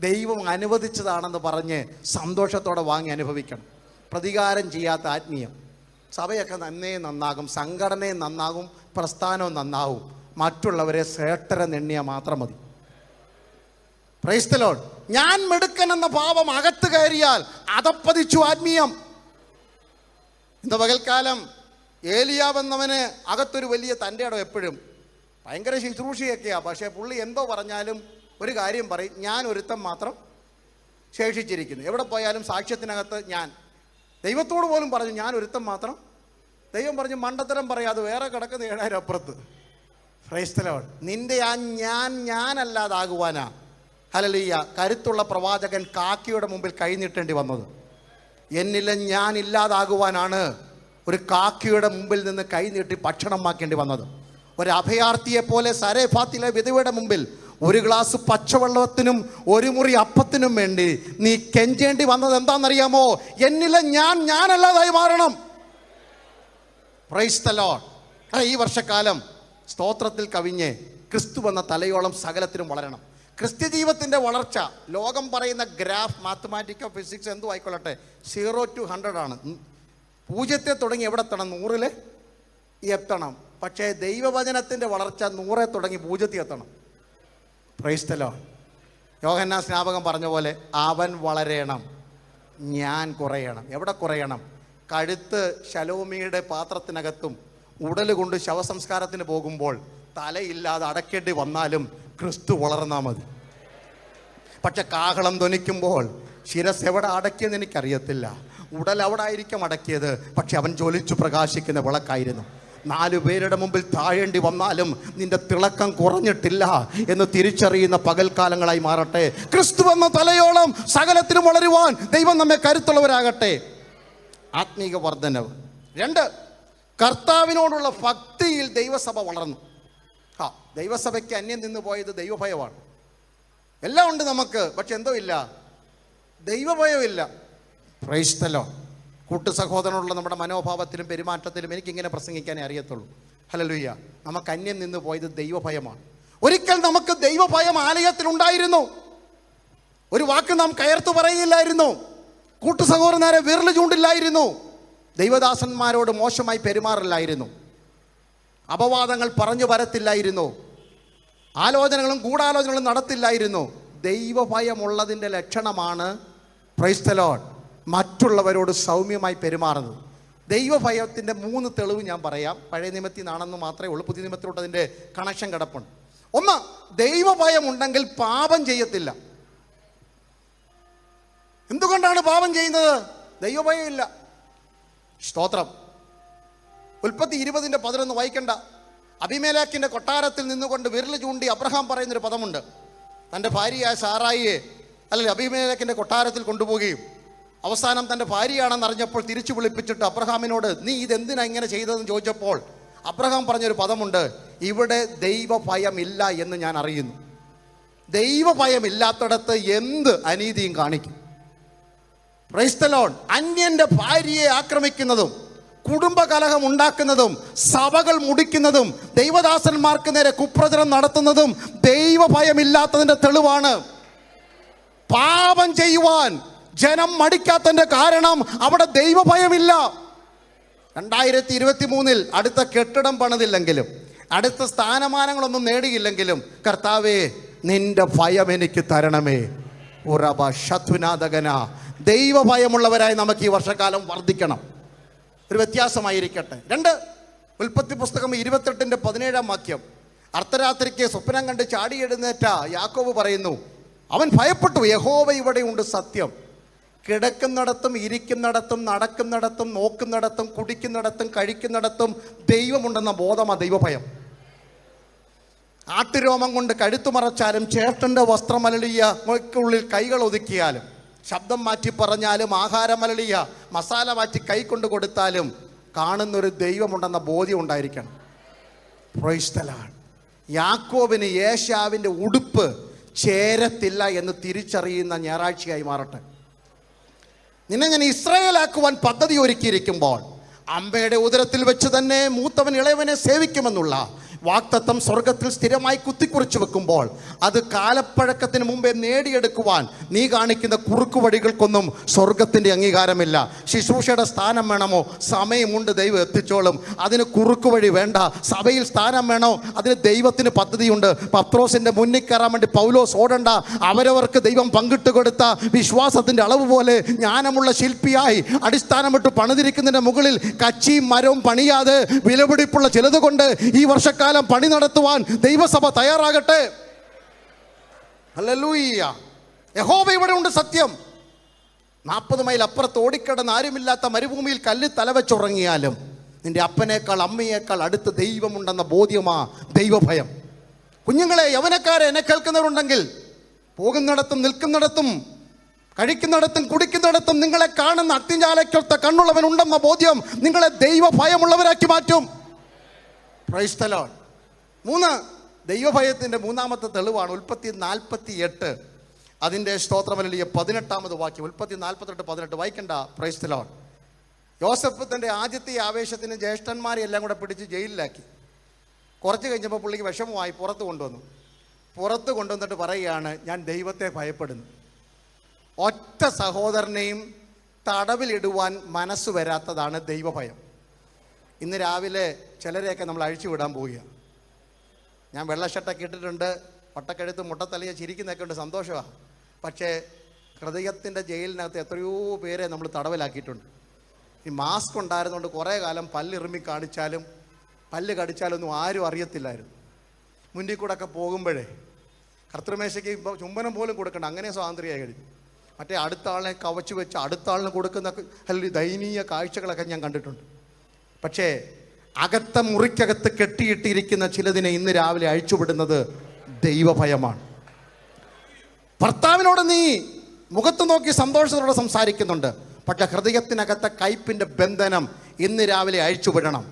ദൈവം അനുവദിച്ചതാണെന്ന് പറഞ്ഞ് സന്തോഷത്തോടെ വാങ്ങി അനുഭവിക്കണം. പ്രതികാരം ചെയ്യാത്ത ആത്മീയം. സഭയൊക്കെ നന്നാകും, സംഘടനയും നന്നാകും, പ്രസ്ഥാനവും നന്നാവും. മറ്റുള്ളവരെ ശ്രേഷ്ഠരെന്നെണ്ണിയാൽ മാത്രം മതി. Price the Lord. ഞാൻ മിടുക്കൻ എന്ന ഭാവം അകത്ത് കയറിയാൽ അതപ്പതിച്ചു ആത്മീയം. ഇന്ന് പകൽക്കാലം ഏലിയാവെന്നവന് അകത്തൊരു വലിയ തൻ്റെ ഇടം, എപ്പോഴും ഭയങ്കര ശുശ്രൂഷയൊക്കെയാണ്. പക്ഷേ പുള്ളി എന്തോ പറഞ്ഞാലും ഒരു കാര്യം പറയും, ഞാൻ ഒരുത്തം മാത്രം ശേഷിച്ചിരിക്കുന്നു. എവിടെ പോയാലും സാക്ഷ്യത്തിനകത്ത് ഞാൻ. ദൈവത്തോട് പോലും പറഞ്ഞു ഞാൻ ഒരുത്തം മാത്രം. ദൈവം പറഞ്ഞു മണ്ടത്തരം പറയാതെ വേറെ കിടക്കുന്ന 7000 അപ്പുറത്ത്. Price the Lord. നിന്റെ ആ ഞാനല്ലാതാകുവാനാ ഹല്ലേലൂയ കരുത്തുള്ള പ്രവാചകൻ കാക്കയുടെ മുമ്പിൽ കൈനീട്ടേണ്ടി വന്നത്. എന്നിലെ ഞാൻ ഇല്ലാതാകുവാനാണ് ഒരു കാക്കയുടെ മുമ്പിൽ നിന്ന് കൈനീട്ടി ഭക്ഷണം ആക്കേണ്ടി വന്നത്. ഒരു അഭയാർത്ഥിയെ പോലെ സരേഫാത്തിലെ വിധവയുടെ മുമ്പിൽ 1 ഗ്ലാസ് പച്ചവെള്ളത്തിനും 1 മുറി അപ്പത്തിനും വേണ്ടി നീ കെഞ്ചേണ്ടി വന്നത് എന്താണെന്നറിയാമോ? എന്നിലെ ഞാനല്ലാതായി മാറണം. Price the Lord. ഈ വർഷക്കാലം സ്തോത്രത്തിൽ കവിഞ്ഞ് ക്രിസ്തു എന്ന തലയോളം സകലത്തിനും വളരണം. ക്രിസ്ത്യ ജീവിതത്തിൻ്റെ വളർച്ച ലോകം പറയുന്ന ഗ്രാഫ്, മാത്തമാറ്റിക്കോ ഫിസിക്സ് എന്തോ ആയിക്കൊള്ളട്ടെ, 0 to 100 ആണ്. 0 തുടങ്ങി എവിടെ എത്തണം? 100 എത്തണം. പക്ഷേ ദൈവവചനത്തിൻ്റെ വളർച്ച 100 തുടങ്ങി 0 എത്തണം. Price the Lord. യോഹന്നാൻ സ്നാപകൻ പറഞ്ഞ പോലെ അവൻ വളരണം, ഞാൻ കുറയണം. എവിടെ കുറയണം? കഴുത്ത് ശലോമിയുടെ പാത്രത്തിനകത്തും ഉടൽ കൊണ്ട് ശവസംസ്കാരത്തിന് പോകുമ്പോൾ തലയില്ലാതെ അടക്കേണ്ടി വന്നാലും ക്രിസ്തു വളർന്നാൽ മതി. പക്ഷെ കാഹളം ധ്വനിക്കുമ്പോൾ ശിരസ് എവിടെ അടക്കിയെന്ന് എനിക്കറിയത്തില്ല. ഉടൽ അവിടെ ആയിരിക്കും അടക്കിയത്, പക്ഷെ അവൻ ജ്വലിച്ചു പ്രകാശിക്കുന്ന വിളക്കായിരുന്നു. 4 പേരുടെ മുമ്പിൽ താഴേണ്ടി വന്നാലും നിന്റെ തിളക്കം കുറഞ്ഞിട്ടില്ല എന്ന് തിരിച്ചറിയുന്ന പകൽക്കാലങ്ങളായി മാറട്ടെ. ക്രിസ്തു എന്ന തലയോളം സകലത്തിനും വളരുവാൻ ദൈവം നമ്മെ കരുത്തുള്ളവരാകട്ടെ. ആത്മീക വർധനവ്. 2, കർത്താവിനോടുള്ള ഭക്തിയിൽ ദൈവസഭ വളർന്നു. ദൈവസഭയ്ക്ക് അന്യം നിന്ന് പോയത് ദൈവഭയമാണ്. എല്ലാം ഉണ്ട് നമുക്ക്, പക്ഷെ എന്തോ ഇല്ല, ദൈവഭയമില്ല. Price the Lord. കൂട്ടു സഹോദരനോടുള്ള നമ്മുടെ മനോഭാവത്തിലും പെരുമാറ്റത്തിലും എനിക്കിങ്ങനെ പ്രസംഗിക്കാനേ അറിയത്തുള്ളൂ. ഹല്ലേലൂയ. നമുക്ക് അന്യം നിന്ന് പോയത് ദൈവഭയമാണ്. ഒരിക്കൽ നമുക്ക് ദൈവഭയം ആലയത്തിലുണ്ടായിരുന്നു. ഒരു വാക്ക് നാം കയർത്തു പറയില്ലായിരുന്നു. കൂട്ടു സഹോദരന്മാരെ വിരൽ ചൂണ്ടില്ലായിരുന്നു. ദൈവദാസന്മാരോട് മോശമായി പെരുമാറില്ലായിരുന്നു. അപവാദങ്ങൾ പറഞ്ഞു വരത്തില്ലായിരുന്നു. ആലോചനകളും ഗൂഢാലോചനകളും നടത്തില്ലായിരുന്നു. ദൈവഭയമുള്ളതിൻ്റെ ലക്ഷണമാണ് പ്രൈസ് ദി ലോർഡ് മറ്റുള്ളവരോട് സൗമ്യമായി പെരുമാറുന്നത്. ദൈവഭയത്തിൻ്റെ 3 തെളിവ് ഞാൻ പറയാം. പഴയ നിയമത്തിൽ നിന്നാണെന്ന് മാത്രമേ ഉള്ളൂ, പുതിയ നിയമത്തിലോട്ട് അതിൻ്റെ കണക്ഷൻ കിടപ്പുണ്ട്. 1, ദൈവഭയം ഉണ്ടെങ്കിൽ പാപം ചെയ്യത്തില്ല. എന്തുകൊണ്ടാണ് പാപം ചെയ്യുന്നത്? ദൈവഭയം ഇല്ല. സ്തോത്രം. ഉൽപ്പത്തി 20:11 വായിക്കണ്ട. അബീമേലെക്കിന്റെ കൊട്ടാരത്തിൽ നിന്നുകൊണ്ട് വിരൽ ചൂണ്ടി അബ്രഹാം പറയുന്നൊരു പദമുണ്ട്. തൻ്റെ ഭാര്യയായ സാറായിയെ അല്ലെങ്കിൽ അബീമേലെക്കിന്റെ കൊട്ടാരത്തിൽ കൊണ്ടുപോവുകയും അവസാനം തൻ്റെ ഭാര്യയാണെന്ന് അറിഞ്ഞപ്പോൾ തിരിച്ചു വിളിപ്പിച്ചിട്ട് അബ്രഹാമിനോട് നീ ഇതെന്തിനാ ഇങ്ങനെ ചെയ്തതെന്ന് ചോദിച്ചപ്പോൾ അബ്രഹാം പറഞ്ഞൊരു പദമുണ്ട്, ഇവിടെ ദൈവഭയമില്ല എന്ന് ഞാൻ അറിയുന്നു. ദൈവഭയമില്ലാത്തടത്ത് എന്ത് അനീതിയും കാണിക്കും. Price the Lord. അന്യന്റെ ഭാര്യയെ ആക്രമിക്കുന്നതും കുടുംബകലഹം ഉണ്ടാക്കുന്നതും സഭകൾ മുടിക്കുന്നതും ദൈവദാസന്മാർക്ക് നേരെ കുപ്രചരണം നടത്തുന്നതും ദൈവഭയമില്ലാത്തതിൻ്റെ തെളിവാണ്. പാപം ചെയ്യുവാൻ ജനം മടിക്കാത്തതിൻ്റെ കാരണം അവിടെ ദൈവഭയമില്ല. 2023 അടുത്ത കെട്ടിടം പണിതില്ലെങ്കിലും അടുത്ത സ്ഥാനമാനങ്ങളൊന്നും നേടിയില്ലെങ്കിലും കർത്താവേ നിന്റെ ഭയം എനിക്ക് തരണമേ. ഉറബ ശത്രുനാഥകന. ദൈവഭയമുള്ളവരായി നമുക്ക് ഈ വർഷക്കാലം വർദ്ധിക്കണം. ഒരു വ്യത്യാസമായിരിക്കട്ടെ. 2 ഉൽപ്പത്തി പുസ്തകം 28:17 അർദ്ധരാത്രിക്ക് സ്വപ്നം കണ്ട് ചാടി എഴുന്നേറ്റ യാക്കോബ് പറയുന്നു, അവൻ ഭയപ്പെട്ടു, യഹോവ ഇവിടെ ഉണ്ട് സത്യം. കിടക്കുന്നിടത്തും ഇരിക്കുന്നിടത്തും നടക്കുന്നിടത്തും നോക്കുന്നിടത്തും കുടിക്കുന്നിടത്തും കഴിക്കുന്നിടത്തും ദൈവമുണ്ടെന്ന ബോധമാണ് ദൈവഭയം. ആട്ടുരോമം കൊണ്ട് കഴുത്തു മറച്ചാലും ചേട്ടൻ്റെ വസ്ത്രമലളിയുള്ളിൽ കൈകൾ ഒതുക്കിയാലും ശബ്ദം മാറ്റി പറഞ്ഞാലും ആഹാരം മലളിയ മസാല മാറ്റി കൈ കൊണ്ട് കൊടുത്താലും കാണുന്നൊരു ദൈവമുണ്ടെന്ന ബോധ്യം ഉണ്ടായിരിക്കണം. Praise the lord. യാക്കോബിന് ഏശാവിൻ്റെ ഉടുപ്പ് ചേരത്തില്ല എന്ന് തിരിച്ചറിയുന്ന ഞായറാഴ്ചയായി മാറട്ടെ. നിന്നെ ഞാൻ ഇസ്രായേലാക്കുവാൻ പദ്ധതി ഒരുക്കിയിരിക്കുമ്പോൾ അമ്മയുടെ ഉദരത്തിൽ വെച്ച് തന്നെ മൂത്തവൻ ഇളയവനെ സേവിക്കുമെന്നുള്ള വാക്തത്വം സ്വർഗത്തിൽ സ്ഥിരമായി കുത്തിക്കുറിച്ച് വെക്കുമ്പോൾ അത് കാലപ്പഴക്കത്തിന് മുമ്പേ നേടിയെടുക്കുവാൻ നീ കാണിക്കുന്ന കുറുക്കു വഴികൾക്കൊന്നും സ്വർഗത്തിൻ്റെ അംഗീകാരമില്ല. ശുശ്രൂഷയുടെ സ്ഥാനം വേണമോ? സമയമുണ്ട്, ദൈവം എത്തിച്ചോളും. അതിന് കുറുക്കു വഴി വേണ്ട. സഭയിൽ സ്ഥാനം വേണോ? അതിന് ദൈവത്തിന് പദ്ധതിയുണ്ട്. പത്രോസിൻ്റെ മുന്നിൽ കയറാൻ വേണ്ടി പൗലോസ് ഓടണ്ട. അവരവർക്ക് ദൈവം പങ്കിട്ട് കൊടുത്ത വിശ്വാസത്തിൻ്റെ അളവ് പോലെ ജ്ഞാനമുള്ള ശില്പിയായി അടിസ്ഥാനമിട്ട് പണിതിരിക്കുന്നതിൻ്റെ മുകളിൽ കച്ചിയും മരവും പണിയാതെ വിലപിടിപ്പുള്ള ചിലത് കൊണ്ട് ഈ വർഷക്കാലം പണി നടത്തുവാൻ ദൈവസഭ തയ്യാറാകട്ടെ. ഹല്ലേലൂയ. യഹോവ ഇവിടെ ഉണ്ട് സത്യം. 40 മൈൽ അപ്പുറത്ത് ഓടിക്കിടന്ന് ആരുമില്ലാത്ത മരുഭൂമിയിൽ കല്ല് തലവെച്ചുറങ്ങിയാലും നിന്റെ അപ്പനേക്കാൾ അമ്മയേക്കാൾ അടുത്ത് ദൈവമുണ്ടെന്ന ബോധ്യമാ ദൈവഭയം. കുഞ്ഞുങ്ങളെ, യൗവനക്കാരെ, എന്നെ കേൾക്കുന്നവരുണ്ടെങ്കിൽ പോകുന്നിടത്തും നിൽക്കുന്നിടത്തും കഴിക്കുന്നിടത്തും കുടിക്കുന്നിടത്തും നിങ്ങളെ കാണുന്ന അത്തിഞ്ചാലയ്ക്കൊത്ത കണ്ണുള്ളവനുണ്ടെന്ന ബോധ്യം നിങ്ങളെ ദൈവഭയമുള്ളവരാക്കി മാറ്റും. Price the Lord. 3 ദൈവഭയത്തിൻ്റെ മൂന്നാമത്തെ തെളിവാണ് ഉൽപ്പത്തി 48 അതിൻ്റെ സ്തോത്രമല്ലിയ 18 വാക്യം. ഉൽപ്പത്തി 48:18 വായിക്കണ്ട. Praise the lord. യോസഫ് തൻ്റെ ആദ്യത്തെ ആവേശത്തിന് ജ്യേഷ്ഠന്മാരെ എല്ലാം കൂടെ പിടിച്ച് ജയിലിലാക്കി. കുറച്ച് കഴിഞ്ഞപ്പോൾ പുള്ളിക്ക് വിഷമമായി പുറത്ത് കൊണ്ടുവന്നിട്ട് പറയുകയാണ്, ഞാൻ ദൈവത്തെ ഭയപ്പെടുന്നു. ഒറ്റ സഹോദരനെയും തടവിലിടുവാൻ മനസ്സ് വരാത്തതാണ് ദൈവഭയം. ഇന്ന് രാവിലെ ചിലരെയൊക്കെ നമ്മൾ അഴിച്ചു വിടാൻ പോവുകയാണ്. ഞാൻ വെള്ളഷട്ടൊക്കെ ഇട്ടിട്ടുണ്ട്, പട്ടക്കഴുത്ത് മുട്ടത്തലയെ ചിരിക്കുന്നതൊക്കെ ഉണ്ട്, സന്തോഷമാണ്. പക്ഷേ ഹൃദയത്തിൻ്റെ ജയിലിനകത്ത് എത്രയോ പേരെ നമ്മൾ തടവിലാക്കിയിട്ടുണ്ട്. ഈ മാസ്ക് ഉണ്ടായിരുന്നുകൊണ്ട് കുറേ കാലം പല്ലിറുമ്മി കാണിച്ചാലും പല്ല് കടിച്ചാലൊന്നും ആരും അറിയത്തില്ലായിരുന്നു. മുന്നിൽ കൂടെ ഒക്കെ പോകുമ്പോഴേ കർത്തൃമേശയ്ക്ക് ഇപ്പോൾ ചുംബനം പോലും കൊടുക്കണ്ട, അങ്ങനെ സ്വാതന്ത്ര്യമായി കഴിഞ്ഞു. മറ്റേ അടുത്ത ആളിനെ കവച്ചു വെച്ച് അടുത്ത ആളിന് കൊടുക്കുന്ന ദയനീയ കാഴ്ചകളൊക്കെ ഞാൻ കണ്ടിട്ടുണ്ട്. പക്ഷേ അകത്ത മുറിക്കകത്ത് കെട്ടിയിട്ടിരിക്കുന്ന ചിലതിനെ ഇന്ന് രാവിലെ അഴിച്ചുവിടുന്നത് ദൈവഭയമാണ്. ഭർത്താവിനോട് നീ മുഖത്ത് നോക്കി സന്തോഷത്തോടെ സംസാരിക്കുന്നുണ്ട്, പക്ഷെ ഹൃദയത്തിനകത്തെ കയ്പിൻ്റെ ബന്ധനം ഇന്ന് രാവിലെ അഴിച്ചുവിടണം.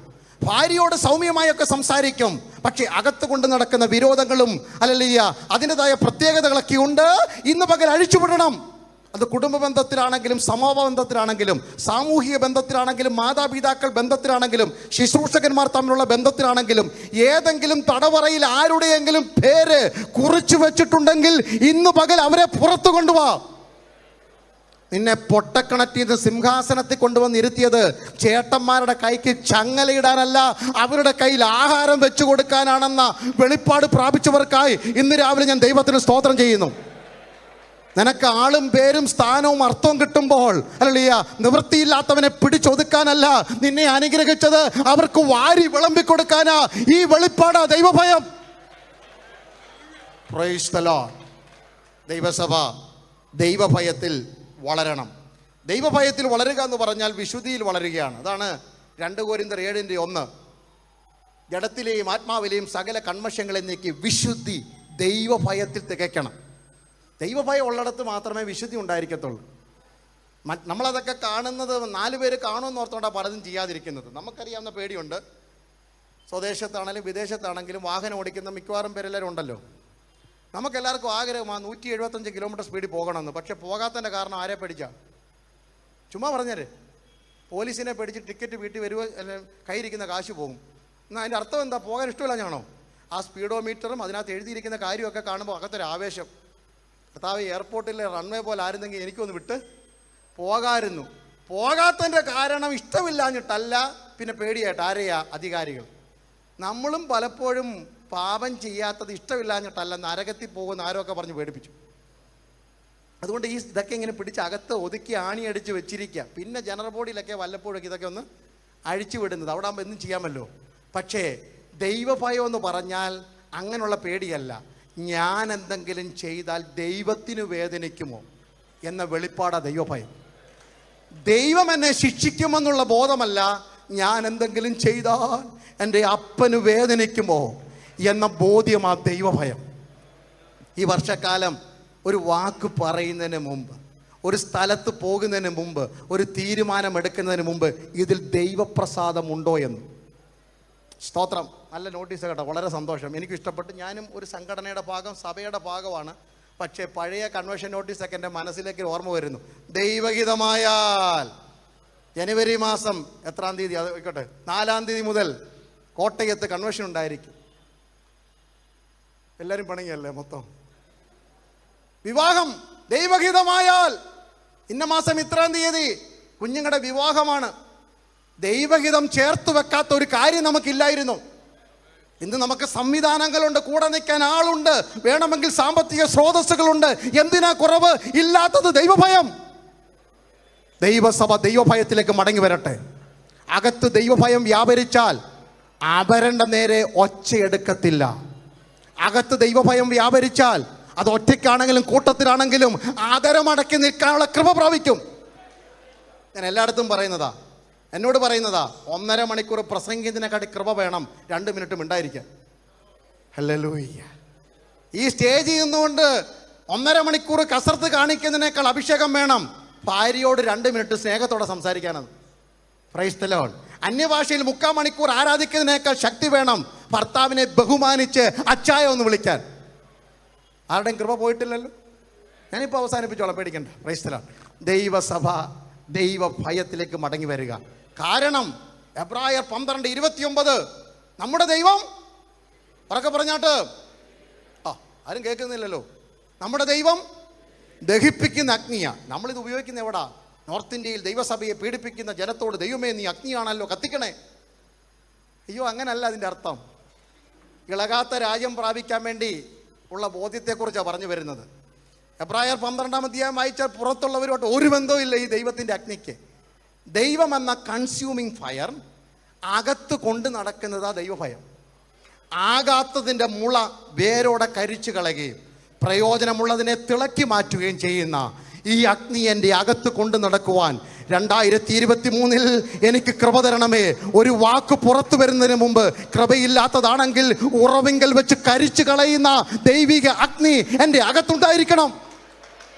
ഭാര്യയോട് സൗമ്യമായൊക്കെ സംസാരിക്കും, പക്ഷെ അകത്ത് കൊണ്ട് നടക്കുന്ന വിരോധങ്ങളും അതിൻ്റെതായ പ്രത്യേകതകളൊക്കെ ഉണ്ട്. ഇന്ന് പകൽ അഴിച്ചുവിടണം. അത് കുടുംബ ബന്ധത്തിലാണെങ്കിലും സമൂഹ ബന്ധത്തിലാണെങ്കിലും സാമൂഹിക ബന്ധത്തിലാണെങ്കിലും മാതാപിതാക്കൾ ബന്ധത്തിലാണെങ്കിലും ശുശ്രൂഷകന്മാർ തമ്മിലുള്ള ബന്ധത്തിലാണെങ്കിലും ഏതെങ്കിലും തടവറയിൽ ആരുടെയെങ്കിലും പേര് കുറിച്ചു വെച്ചിട്ടുണ്ടെങ്കിൽ ഇന്ന് പകൽ അവരെ പുറത്തു കൊണ്ടുപോവാ. നിന്നെ പൊട്ടക്കിണറ്റിൽ നിന്ന് സിംഹാസനത്തിൽ കൊണ്ടുവന്ന് ഇരുത്തിയത് ചേട്ടന്മാരുടെ കൈക്ക് ചങ്ങലയിടാനല്ല, അവരുടെ കയ്യിൽ ആഹാരം വെച്ചു കൊടുക്കാനാണെന്ന വെളിപ്പാട് പ്രാപിച്ചവർക്കായി ഇന്ന് രാവിലെ ഞാൻ ദൈവത്തിന് സ്തോത്രം ചെയ്യുന്നു. നിനക്ക് ആളും പേരും സ്ഥാനവും അർത്ഥവും കിട്ടുമ്പോൾ നിവൃത്തിയില്ലാത്തവനെ പിടിച്ചൊതുക്കാനല്ല നിന്നെ അനുഗ്രഹിച്ചത്, അവർക്ക് വാരി വിളമ്പിക്കൊടുക്കാനാ. ഈ വെളിപ്പാടാ ദൈവഭയം. Praise the lord. ദൈവസഭ ദൈവഭയത്തിൽ വളരണം. ദൈവഭയത്തിൽ വളരുക എന്ന് പറഞ്ഞാൽ വിശുദ്ധിയിൽ വളരുകയാണ്. അതാണ് 2 കൊരിന്ത്യർ 7:1. ജഡത്തിലെയും ആത്മാവിലെയും സകല കന്മഷങ്ങളെ നീക്കി വിശുദ്ധി ദൈവഭയത്തിൽ തികയ്ക്കണം. ദൈവഭയം ഉള്ളിടത്ത് മാത്രമേ വിശുദ്ധി ഉണ്ടായിരിക്കത്തുള്ളൂ. നമ്മളതൊക്കെ കാണുന്നത് 4 പേര് കാണുമെന്ന് ഓർത്തുകൊണ്ടാണ് പലതും ചെയ്യാതിരിക്കുന്നത്. നമുക്കറിയാവുന്ന പേടിയുണ്ട്. സ്വദേശത്താണെങ്കിലും വിദേശത്താണെങ്കിലും വാഹനം ഓടിക്കുന്ന മിക്കവാറും പേരെല്ലാവരും ഉണ്ടല്ലോ. നമുക്കെല്ലാവർക്കും ആഗ്രഹമാണ് 175 കിലോമീറ്റർ സ്പീഡിൽ പോകണമെന്ന്. പക്ഷെ പോകാത്തതിൻ്റെ കാരണം ആരെ പേടിച്ചാണ്? ചുമ്മാ പറഞ്ഞേര്. പോലീസിനെ പേടിച്ച് ടിക്കറ്റ് വീട്ടിൽ വരുവോ, അല്ലെ കയ്യിരിക്കുന്ന കാശ് പോകും. എന്നാൽ അതിൻ്റെ അർത്ഥം എന്താ? പോകാൻ ഇഷ്ടമില്ല ഞാനോ? ആ സ്പീഡോ മീറ്ററും അതിനകത്ത് എഴുതിയിരിക്കുന്ന കാര്യമൊക്കെ കാണുമ്പോൾ അകത്തൊരു ആവേശം. കർത്താവ്, എയർപോർട്ടിലെ റൺവേ പോലെ ആയിരുന്നെങ്കിൽ എനിക്കൊന്ന് വിട്ട് പോകാമായിരുന്നു. പോകാത്തതിൻ്റെ കാരണം ഇഷ്ടമില്ലാഞ്ഞിട്ടല്ല, പിന്നെ പേടിയായിട്ട്. ആരെയാ? അധികാരികൾ. നമ്മളും പലപ്പോഴും പാപം ചെയ്യാത്തത് ഇഷ്ടമില്ലാഞ്ഞിട്ടല്ല, നരകത്തിൽ പോകുന്ന ആരൊക്കെ പറഞ്ഞ് പേടിപ്പിച്ചു. അതുകൊണ്ട് ഇതൊക്കെ ഇങ്ങനെ പിടിച്ച് അകത്ത് ഒതുക്കി ആണിയടിച്ച് വെച്ചിരിക്കുക. പിന്നെ ജനറൽ ബോഡിയിലൊക്കെ വല്ലപ്പോഴൊക്കെ ഇതൊക്കെ ഒന്ന് അഴിച്ചു വിടുന്നത്. അവിടെ ആകുമ്പോൾ എന്തും ചെയ്യാമല്ലോ. പക്ഷേ ദൈവഭയം എന്ന് പറഞ്ഞാൽ അങ്ങനെയുള്ള പേടിയല്ല. ഞാൻ എന്തെങ്കിലും ചെയ്താൽ ദൈവത്തിന് വേദനിക്കുമോ എന്ന വെളിപ്പാടാണ് ദൈവഭയം. ദൈവം എന്നെ ശിക്ഷിക്കുമെന്നുള്ള ബോധമല്ല, ഞാൻ എന്തെങ്കിലും ചെയ്താൽ എൻ്റെ അപ്പന് വേദനിക്കുമോ എന്ന ബോധ്യമാണ് ദൈവഭയം. ഈ വർഷക്കാലം ഒരു വാക്ക് പറയുന്നതിന് മുമ്പ്, ഒരു സ്ഥലത്ത് പോകുന്നതിന് മുമ്പ്, ഒരു തീരുമാനമെടുക്കുന്നതിന് മുമ്പ് ഇതിൽ ദൈവപ്രസാദമുണ്ടോ എന്ന്. സ്തോത്രം. നല്ല നോട്ടീസ് കേട്ടോ, വളരെ സന്തോഷം. എനിക്കും ഇഷ്ടപ്പെട്ടു. ഞാനും ഒരു സംഘടനയുടെ ഭാഗം, സഭയുടെ ഭാഗമാണ്. പക്ഷേ പഴയ കൺവെൻഷൻ നോട്ടീസൊക്കെ എൻ്റെ മനസ്സിലേക്ക് ഓർമ്മ വരുന്നു. ദൈവഹിതമായാൽ ജനുവരി മാസം എത്രാം തീയതി അത് ആയിക്കോട്ടെ, 4-ാം തീയതി മുതൽ കോട്ടയത്ത് കൺവെൻഷൻ ഉണ്ടായിരിക്കും. എല്ലാവരും പണിയല്ലേ മൊത്തം. വിവാഹം ദൈവഹിതമായാൽ ഇന്ന മാസം ഇത്രാം തീയതി കുഞ്ഞുങ്ങളുടെ വിവാഹമാണ്. ദൈവഹിതം ചേർത്ത് വെക്കാത്ത ഒരു കാര്യം നമുക്കില്ലായിരുന്നു. ഇന്ന് നമുക്ക് സംവിധാനങ്ങളുണ്ട്, കൂടെ നിൽക്കാൻ ആളുണ്ട്, വേണമെങ്കിൽ സാമ്പത്തിക സ്രോതസ്സുകളുണ്ട്. എന്തിനാ കുറവ്? ഇല്ലാത്തത് ദൈവഭയം. ദൈവസഭ ദൈവഭയത്തിലേക്ക് മടങ്ങി വരട്ടെ. അകത്ത് ദൈവഭയം വ്യാപരിച്ചാൽ അവരുടെ നേരെ ഒച്ചയെടുക്കത്തില്ല. അകത്ത് ദൈവഭയം വ്യാപരിച്ചാൽ അത് ഒറ്റയ്ക്കാണെങ്കിലും കൂട്ടത്തിലാണെങ്കിലും ആദരമടക്കി നിൽക്കാനുള്ള കൃപ പ്രാപിക്കും. ഞാൻ എല്ലായിടത്തും പറയുന്നതാ, എന്നോട് പറയുന്നതാ, 1.5 മണിക്കൂർ പ്രസംഗിക്കുന്നതിനെക്കാട്ടി കൃപ വേണം 2 മിനിറ്റ് ഉണ്ടായിരിക്കാൻ. ഹല്ലേലൂയ. ഈ സ്റ്റേജിൽ നിന്നുകൊണ്ട് 1.5 മണിക്കൂർ കസർത്ത് കാണിക്കുന്നതിനേക്കാൾ അഭിഷേകം വേണം ഭാര്യയോട് 2 മിനിറ്റ് സ്നേഹത്തോടെ സംസാരിക്കാനത്. Praise the lord. അന്യഭാഷയിൽ 3/4 മണിക്കൂർ ആരാധിക്കുന്നതിനേക്കാൾ ശക്തി വേണം ഭർത്താവിനെ ബഹുമാനിച്ച് അച്ചായ ഒന്ന് വിളിക്കാൻ. ആരുടെയും കൃപ പോയിട്ടില്ലല്ലോ. ഞാനിപ്പോൾ അവസാനിപ്പിച്ചോളാം, പേടിക്കണ്ട. Price the lord. ദൈവസഭ ദൈവഭയത്തിലേക്ക് മടങ്ങി വരിക. കാരണം എബ്രായർ 12:29 നമ്മുടെ ദൈവം, ഉറക്കെ പറഞ്ഞാട്ട്, ആരും കേൾക്കുന്നില്ലല്ലോ. നമ്മുടെ ദൈവം ദഹിപ്പിക്കുന്ന അഗ്നിയാണ്. നമ്മളിത് ഉപയോഗിക്കുന്ന എവിടാ? നോർത്ത് ഇന്ത്യയിൽ ദൈവസഭയെ പീഡിപ്പിക്കുന്ന ജനത്തോട്, ദൈവമേ നീ അഗ്നിയാണല്ലോ കത്തിക്കണേ. അയ്യോ, അങ്ങനല്ല അതിൻ്റെ അർത്ഥം. ഇളകാത്ത രാജ്യം പ്രാപിക്കാൻ വേണ്ടി ഉള്ള ബോധ്യത്തെക്കുറിച്ചാണ് പറഞ്ഞു വരുന്നത്. എബ്രായർ 12-ാം അധ്യായം വായിച്ചാൽ പുറത്തുള്ളവരോട്ട് ഒരു ബന്ധവും ഇല്ല ഈ ദൈവത്തിൻ്റെ അഗ്നിക്ക്. ദൈവം എന്ന കൺസ്യൂമിങ് ഫയർ അകത്ത് കൊണ്ട് നടക്കുന്നതാ ദൈവഭയം. ആകാത്തതിൻ്റെ മുള വേരോടെ കരിച്ചു കളയുകയും പ്രയോജനമുള്ളതിനെ തിളക്കി മാറ്റുകയും ചെയ്യുന്ന ഈ അഗ്നി എൻ്റെ അകത്ത് കൊണ്ട് നടക്കുവാൻ 2023 എനിക്ക് കൃപ തരണമേ. ഒരു വാക്ക് പുറത്തു വരുന്നതിന് മുമ്പ് കൃപയില്ലാത്തതാണെങ്കിൽ ഉറവിങ്കൽ വെച്ച് കരിച്ചു കളയുന്ന ദൈവിക അഗ്നി എൻ്റെ അകത്തുണ്ടായിരിക്കണം.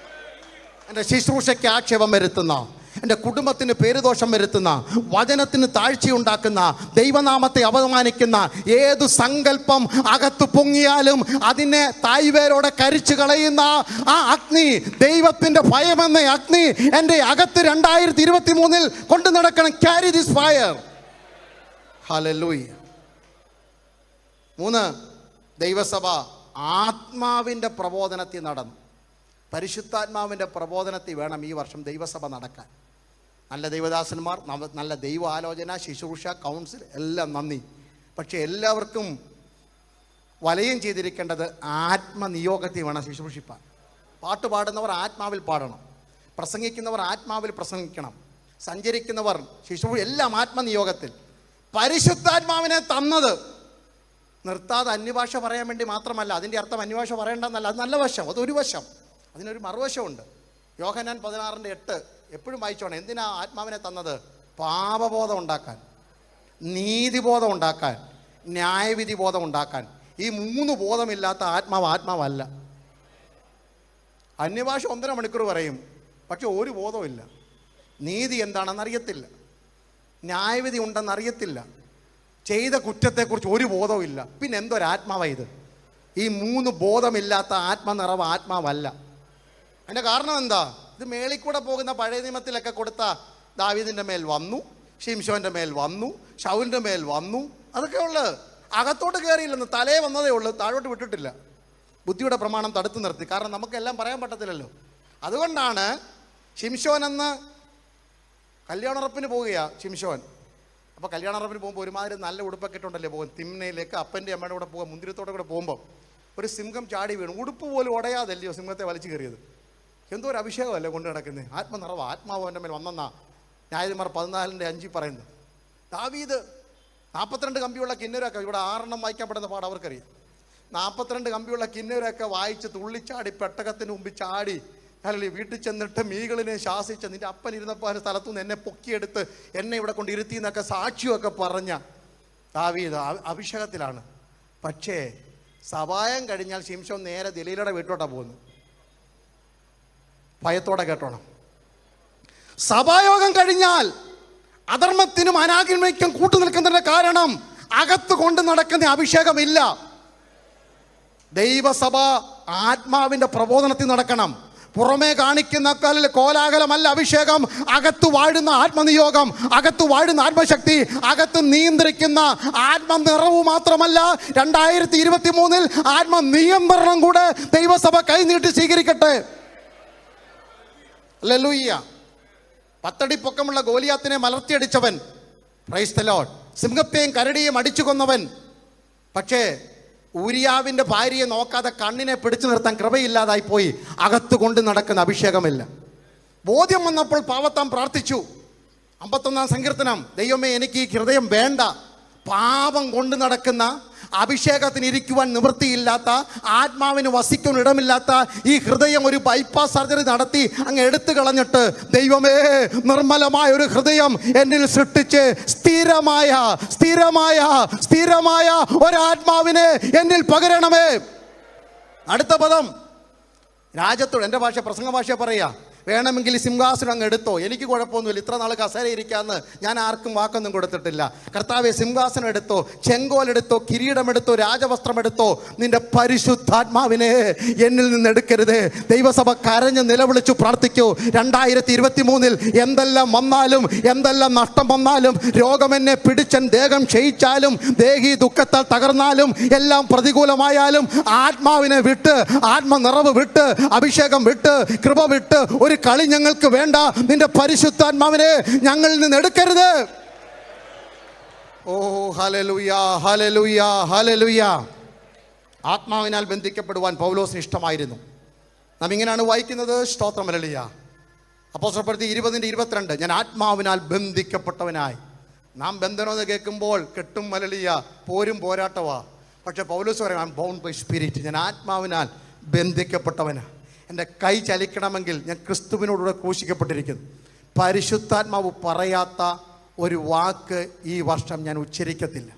എൻ്റെ ശുശ്രൂഷയ്ക്ക് ആക്ഷേപം വരുത്തുന്ന, എൻ്റെ കുടുംബത്തിന് പേരുദോഷം വരുത്തുന്ന, വചനത്തിന് താഴ്ചയുണ്ടാക്കുന്ന, ദൈവനാമത്തെ അപമാനിക്കുന്ന ഏതു സങ്കല്പം അകത്ത് പൊങ്ങിയാലും അതിനെ തായ്വേരോടെ കരിച്ചു കളയുന്ന ആ അഗ്നി, ദൈവത്തിൻ്റെ ഭയമെന്ന അഗ്നി എൻ്റെ അകത്ത് 2023 കൊണ്ടു നടക്കണം. Carry this fire. ഹല്ലേലൂയ. 3, ദൈവസഭ ആത്മാവിൻ്റെ പ്രബോധനത്തിൽ നടന്നു. പരിശുദ്ധാത്മാവിൻ്റെ പ്രബോധനത്തിൽ വേണം ഈ വർഷം ദൈവസഭ നടക്കാൻ. നല്ല ദൈവദാസന്മാർ, നല്ല ദൈവ ആലോചന, ശുശ്രൂഷ, കൗൺസിൽ എല്ലാം നന്ദി. പക്ഷേ എല്ലാവർക്കും വലയം ചെയ്തിരിക്കേണ്ടത് ആത്മനിയോഗത്തിൽ വേണം ശുശ്രൂഷിപ്പാൻ. പാട്ട് പാടുന്നവർ ആത്മാവിൽ പാടണം, പ്രസംഗിക്കുന്നവർ ആത്മാവിൽ പ്രസംഗിക്കണം, സഞ്ചരിക്കുന്നവർ എല്ലാം ആത്മനിയോഗത്തിൽ. പരിശുദ്ധാത്മാവിനെ തന്നത് നിർത്താതെ അന്യഭാഷ പറയാൻ വേണ്ടി മാത്രമല്ല. അതിൻ്റെ അർത്ഥം അന്യഭാഷ പറയേണ്ടെന്നല്ല, അത് നല്ല വശം, അതൊരു വശം. അതിനൊരു മറുവശമുണ്ട്. യോഹന്നാൻ 16:8 എപ്പോഴും വായിച്ചോണം. എന്തിനാ ആത്മാവിനെ തന്നത്? പാപബോധം ഉണ്ടാക്കാൻ, നീതിബോധം ഉണ്ടാക്കാൻ, ന്യായവിധി ബോധം ഉണ്ടാക്കാൻ. ഈ 3 ബോധമില്ലാത്ത ആത്മാവല്ല. അന്യഭാഷ 1.5 മണിക്കൂർ പറയും, പക്ഷെ ഒരു ബോധമില്ല. നീതി എന്താണെന്നറിയത്തില്ല, ന്യായവിധി ഉണ്ടെന്നറിയത്തില്ല, ചെയ്ത കുറ്റത്തെക്കുറിച്ച് ഒരു ബോധവും ഇല്ല. പിന്നെ എന്തൊരാത്മാവാണ് ഇത്? ഈ 3 ബോധമില്ലാത്ത ആത്മനിറവ് ആത്മാവല്ല. അതിൻ്റെ കാരണം എന്താ? ഇത് മേളിൽ കൂടെ പോകുന്ന പഴയ നിയമത്തിലൊക്കെ കൊടുത്ത ദാവീദിൻ്റെ മേൽ വന്നു, ശിംശോൻ്റെ മേൽ വന്നു, ശൗലിൻ്റെ മേൽ വന്നു, അതൊക്കെ ഉള്ളത്. അകത്തോട്ട് കയറിയില്ലെന്ന്, തലേ വന്നതേ ഉള്ളൂ, താഴോട്ട് വിട്ടിട്ടില്ല. ബുദ്ധിയുടെ പ്രമാണം തടുത്തു നിർത്തി. കാരണം നമുക്കെല്ലാം പറയാൻ പറ്റത്തില്ലല്ലോ. അതുകൊണ്ടാണ് ശിംശോൻ എന്ന് കല്യാണുറപ്പിന് പോവുകയാണ് ശിംശോൻ. അപ്പോൾ കല്യാണുറപ്പിന് പോകുമ്പോൾ ഒരുമാതിരി നല്ല ഉടുപ്പൊക്കെ ഇട്ടുണ്ടല്ലേ പോകും. തിമ്നയിലേക്ക് അപ്പൻ്റെ അമ്മയുടെ കൂടെ പോകുക, മുന്തിരിത്തോടെ കൂടെ പോകുമ്പോൾ ഒരു സിംഹം ചാടി വീണു. ഉടുപ്പ് പോലും ഉടയാതല്ലയോ സിംഹത്തെ വലിച്ചു കയറിയത്. എന്തോ ഒരു അഭിഷേകമല്ലേ കൊണ്ട് നടക്കുന്നത്. ആത്മനിറവ്, ആത്മാവ് എൻ്റെ മേൽ വന്നെന്നാ ന്യായാധിപന്മാർ 14:5 പറയുന്നത്. ദാവീദ് 42 കമ്പിയുള്ള കിന്നരൊക്കെ, ഇവിടെ 6 വായിക്കപ്പെടുന്ന പാഠം അവർക്കറിയാം. 42 കമ്പിയുള്ള കിന്നരൊക്കെ വായിച്ച് തുള്ളിച്ചാടി പെട്ടകത്തിന് മുമ്പിൽ ചാടി, അല്ലെങ്കിൽ വീട്ടിൽ ചെന്നിട്ട് മീകളിനെ ശാസിച്ച്, നിന്റെ അപ്പൻ ഇരുന്നപ്പോൾ ആ സ്ഥലത്തുനിന്ന് എന്നെ പൊക്കിയെടുത്ത് എന്നെ ഇവിടെ കൊണ്ട് ഇരുത്തി എന്നൊക്കെ സാക്ഷിയൊക്കെ പറഞ്ഞ ദാവീദ് അഭിഷേകത്തിലാണ്. പക്ഷേ സഭായം കഴിഞ്ഞാൽ ശിംശോൻ നേരെ ദലീലയുടെ വീട്ടിലോട്ടാണ് പോകുന്നത്. ഭയത്തോടെ കേട്ടോണം. സഭായോഗം കഴിഞ്ഞാൽ അധർമ്മത്തിനും അനാഗിന്മയ്ക്കും കൂട്ടുനിൽക്കുന്നതിന്റെ കാരണം അകത്ത് കൊണ്ട് നടക്കുന്ന അഭിഷേകമില്ല. ദൈവസഭ ആത്മാവിന്റെ പ്രബോധനത്തിൽ നടക്കണം. പുറമേ കാണിക്കുന്ന കോലാഹലമല്ല അഭിഷേകം. അകത്ത് വാഴുന്ന ആത്മനിയോഗം, അകത്ത് വാഴുന്ന ആത്മശക്തി, അകത്ത് നിയന്ത്രിക്കുന്ന ആത്മനിറവ് മാത്രമല്ല, 2023 ആത്മനിയന്ത്രണം കൂടെ ദൈവസഭ കൈനീട്ടി സ്വീകരിക്കട്ടെ. ഹല്ലേലൂയ. 10 അടി പൊക്കമുള്ള ഗോലിയാത്തിനെ മലർത്തിയടിച്ചവൻ, പ്രൈസ് ദി ലോർഡ്, സിംഹത്തെയും കരടിയെയും അടിച്ചു കൊന്നവൻ. പക്ഷേ ഊരിയാവിൻ്റെ ഭാര്യയെ നോക്കാതെ കണ്ണിനെ പിടിച്ചു നിർത്താൻ കൃപയില്ലാതായി പോയി. അകത്ത് കൊണ്ട് നടക്കുന്ന അഭിഷേകമില്ല. ബോധ്യം വന്നപ്പോൾ പാവത്താൻ പ്രാർത്ഥിച്ചു. 51 സങ്കീർത്തനം, ദൈവമേ എനിക്ക് ഈ ഹൃദയം വേണ്ട. പാപം കൊണ്ട് നടക്കുന്ന, അഭിഷേകത്തിന് ഇരിക്കുവാൻ നിവൃത്തിയില്ലാത്ത, ആത്മാവിന് വസിക്കാൻ ഇടമില്ലാത്ത ഈ ഹൃദയം ഒരു ബൈപ്പാസ് സർജറി നടത്തി അങ്ങ് എടുത്തു കളഞ്ഞിട്ട്, ദൈവമേ നിർമ്മലമായ ഒരു ഹൃദയം എന്നിൽ സൃഷ്ടിച്ച് സ്ഥിരമായ സ്ഥിരമായ സ്ഥിരമായ ഒരാത്മാവിനെ എന്നിൽ പകരണമേ. അടുത്ത പദം രാജ്യത്തോട്, എൻ്റെ ഭാഷ പ്രസംഗ ഭാഷ പറയാ, വേണമെങ്കിൽ സിംഹാസനം അങ്ങ് എടുത്തോ, എനിക്ക് കുഴപ്പമൊന്നുമില്ല, ഇത്ര നാൾ കസേര ഇരിക്കാമെന്ന് ഞാൻ ആർക്കും വാക്കൊന്നും കൊടുത്തിട്ടില്ല. കർത്താവെ, സിംഹാസനം എടുത്തോ, ചെങ്കോലെടുത്തോ, കിരീടമെടുത്തോ, രാജവസ്ത്രമെടുത്തോ, നിന്റെ പരിശുദ്ധാത്മാവിനെ എന്നിൽ നിന്ന് എടുക്കരുത്. ദൈവസഭ കരഞ്ഞ് നിലവിളിച്ചു പ്രാർത്ഥിക്കൂ. 2023 എന്തെല്ലാം വന്നാലും, എന്തെല്ലാം നഷ്ടം വന്നാലും, രോഗം എന്നെ പിടിച്ചൻ ദേഹം ക്ഷയിച്ചാലും, ദേഹി ദുഃഖത്താൽ തകർന്നാലും, എല്ലാം പ്രതികൂലമായാലും, ആത്മാവിനെ വിട്ട്, ആത്മനിറവ് വിട്ട്, അഭിഷേകം വിട്ട്, കൃപ വിട്ട് ഒരു കളി ഞങ്ങൾക്ക് വേണ്ട. നിന്റെ പരിശുദ്ധാത്മാവിനെ ഞങ്ങളിൽ നിന്ന് എടുക്കരുത്. ഓ ഹല്ലേലൂയ, ഹല്ലേലൂയ, ഹല്ലേലൂയ. ആത്മാവിനാൽ ബന്ധിക്കപ്പെടുവാൻ പൗലോസിന് ഇഷ്ടമായിരുന്നു. നാം ഇങ്ങനെയാണ് വായിക്കുന്നത്. സ്തോത്രം, ഹല്ലേലൂയ. അപ്പോസ്തലപ്രവൃത്തി 20:22, ഞാൻ ആത്മാവിനാൽ ബന്ധിക്കപ്പെട്ടവനായി. നാം ബന്ധനം എന്ന് കേൾക്കുമ്പോൾ കെട്ടും, ഹല്ലേലൂയ, പോരും പോരാട്ടവാ. പക്ഷെ പൗലോസ് പറയും, I am bound by spirit. ഞാൻ ആത്മാവിനാൽ ബന്ധിക്കപ്പെട്ടവനാണ്. എൻ്റെ കൈ ചലിക്കണമെങ്കിൽ ഞാൻ ക്രിസ്തുവിനോടുകൂടെ ക്രൂശിക്കപ്പെട്ടിരിക്കുന്നു. പരിശുദ്ധാത്മാവ് പറയാത്ത ഒരു വാക്ക് ഈ വർഷം ഞാൻ ഉച്ചരിക്കത്തില്ല.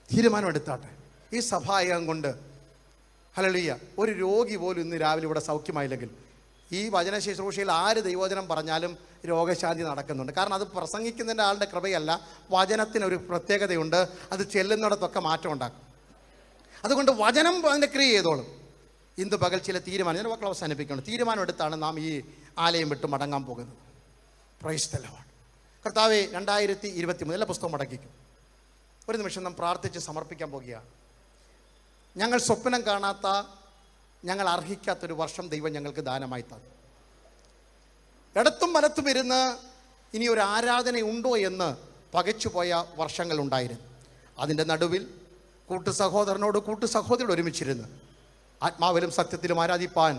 തീരുമാനം എടുത്താട്ടെ. ഈ സഭായകം കൊണ്ട്, ഹല്ലേലൂയ, ഒരു രോഗി പോലും ഇന്ന് രാവിലെ ഇവിടെ സൗഖ്യമായില്ലെങ്കിൽ, ഈ വചന ശുശ്രൂഷയിൽ ആര് ദൈവവചനം പറഞ്ഞാലും രോഗശാന്തി നടക്കുന്നുണ്ട്. കാരണം അത് പ്രസംഗിക്കുന്നതിൻ്റെ ആളുടെ കൃപയല്ല, വചനത്തിനൊരു പ്രത്യേകതയുണ്ട്. അത് ചെല്ലുന്നിടത്തൊക്കെ മാറ്റം ഉണ്ടാക്കും. അതുകൊണ്ട് വചനം അതിൻ്റെ ക്രിയ ചെയ്തോളും. ഇന്ന് പകൽ ചില തീരുമാനം, ഞാൻ വാക്കുകൾ അവസാനിപ്പിക്കണം, തീരുമാനം എടുത്താണ് നാം ഈ ആലയം വിട്ട് മടങ്ങാൻ പോകുന്നത്. Price the Lord. കർത്താവേ, 2023 എല്ലാ പുസ്തകം മടക്കിക്കും. ഒരു നിമിഷം നാം പ്രാർത്ഥിച്ച് സമർപ്പിക്കാൻ പോകുകയാണ്. ഞങ്ങൾ സ്വപ്നം കാണാത്ത, ഞങ്ങൾ അർഹിക്കാത്തൊരു വർഷം ദൈവം ഞങ്ങൾക്ക് ദാനമായി തന്നു. ഇടത്തും വലത്തും ഇരുന്ന് ഇനി ഒരു ആരാധനയുണ്ടോ എന്ന് പകച്ചുപോയ വർഷങ്ങളുണ്ടായിരുന്നു. അതിൻ്റെ നടുവിൽ കൂട്ടു സഹോദരനോട് കൂട്ടു സഹോദരിയോട് ഒരുമിച്ചിരുന്ന് ആത്മാവിലും സത്യത്തിലും ആരാധിപ്പാൻ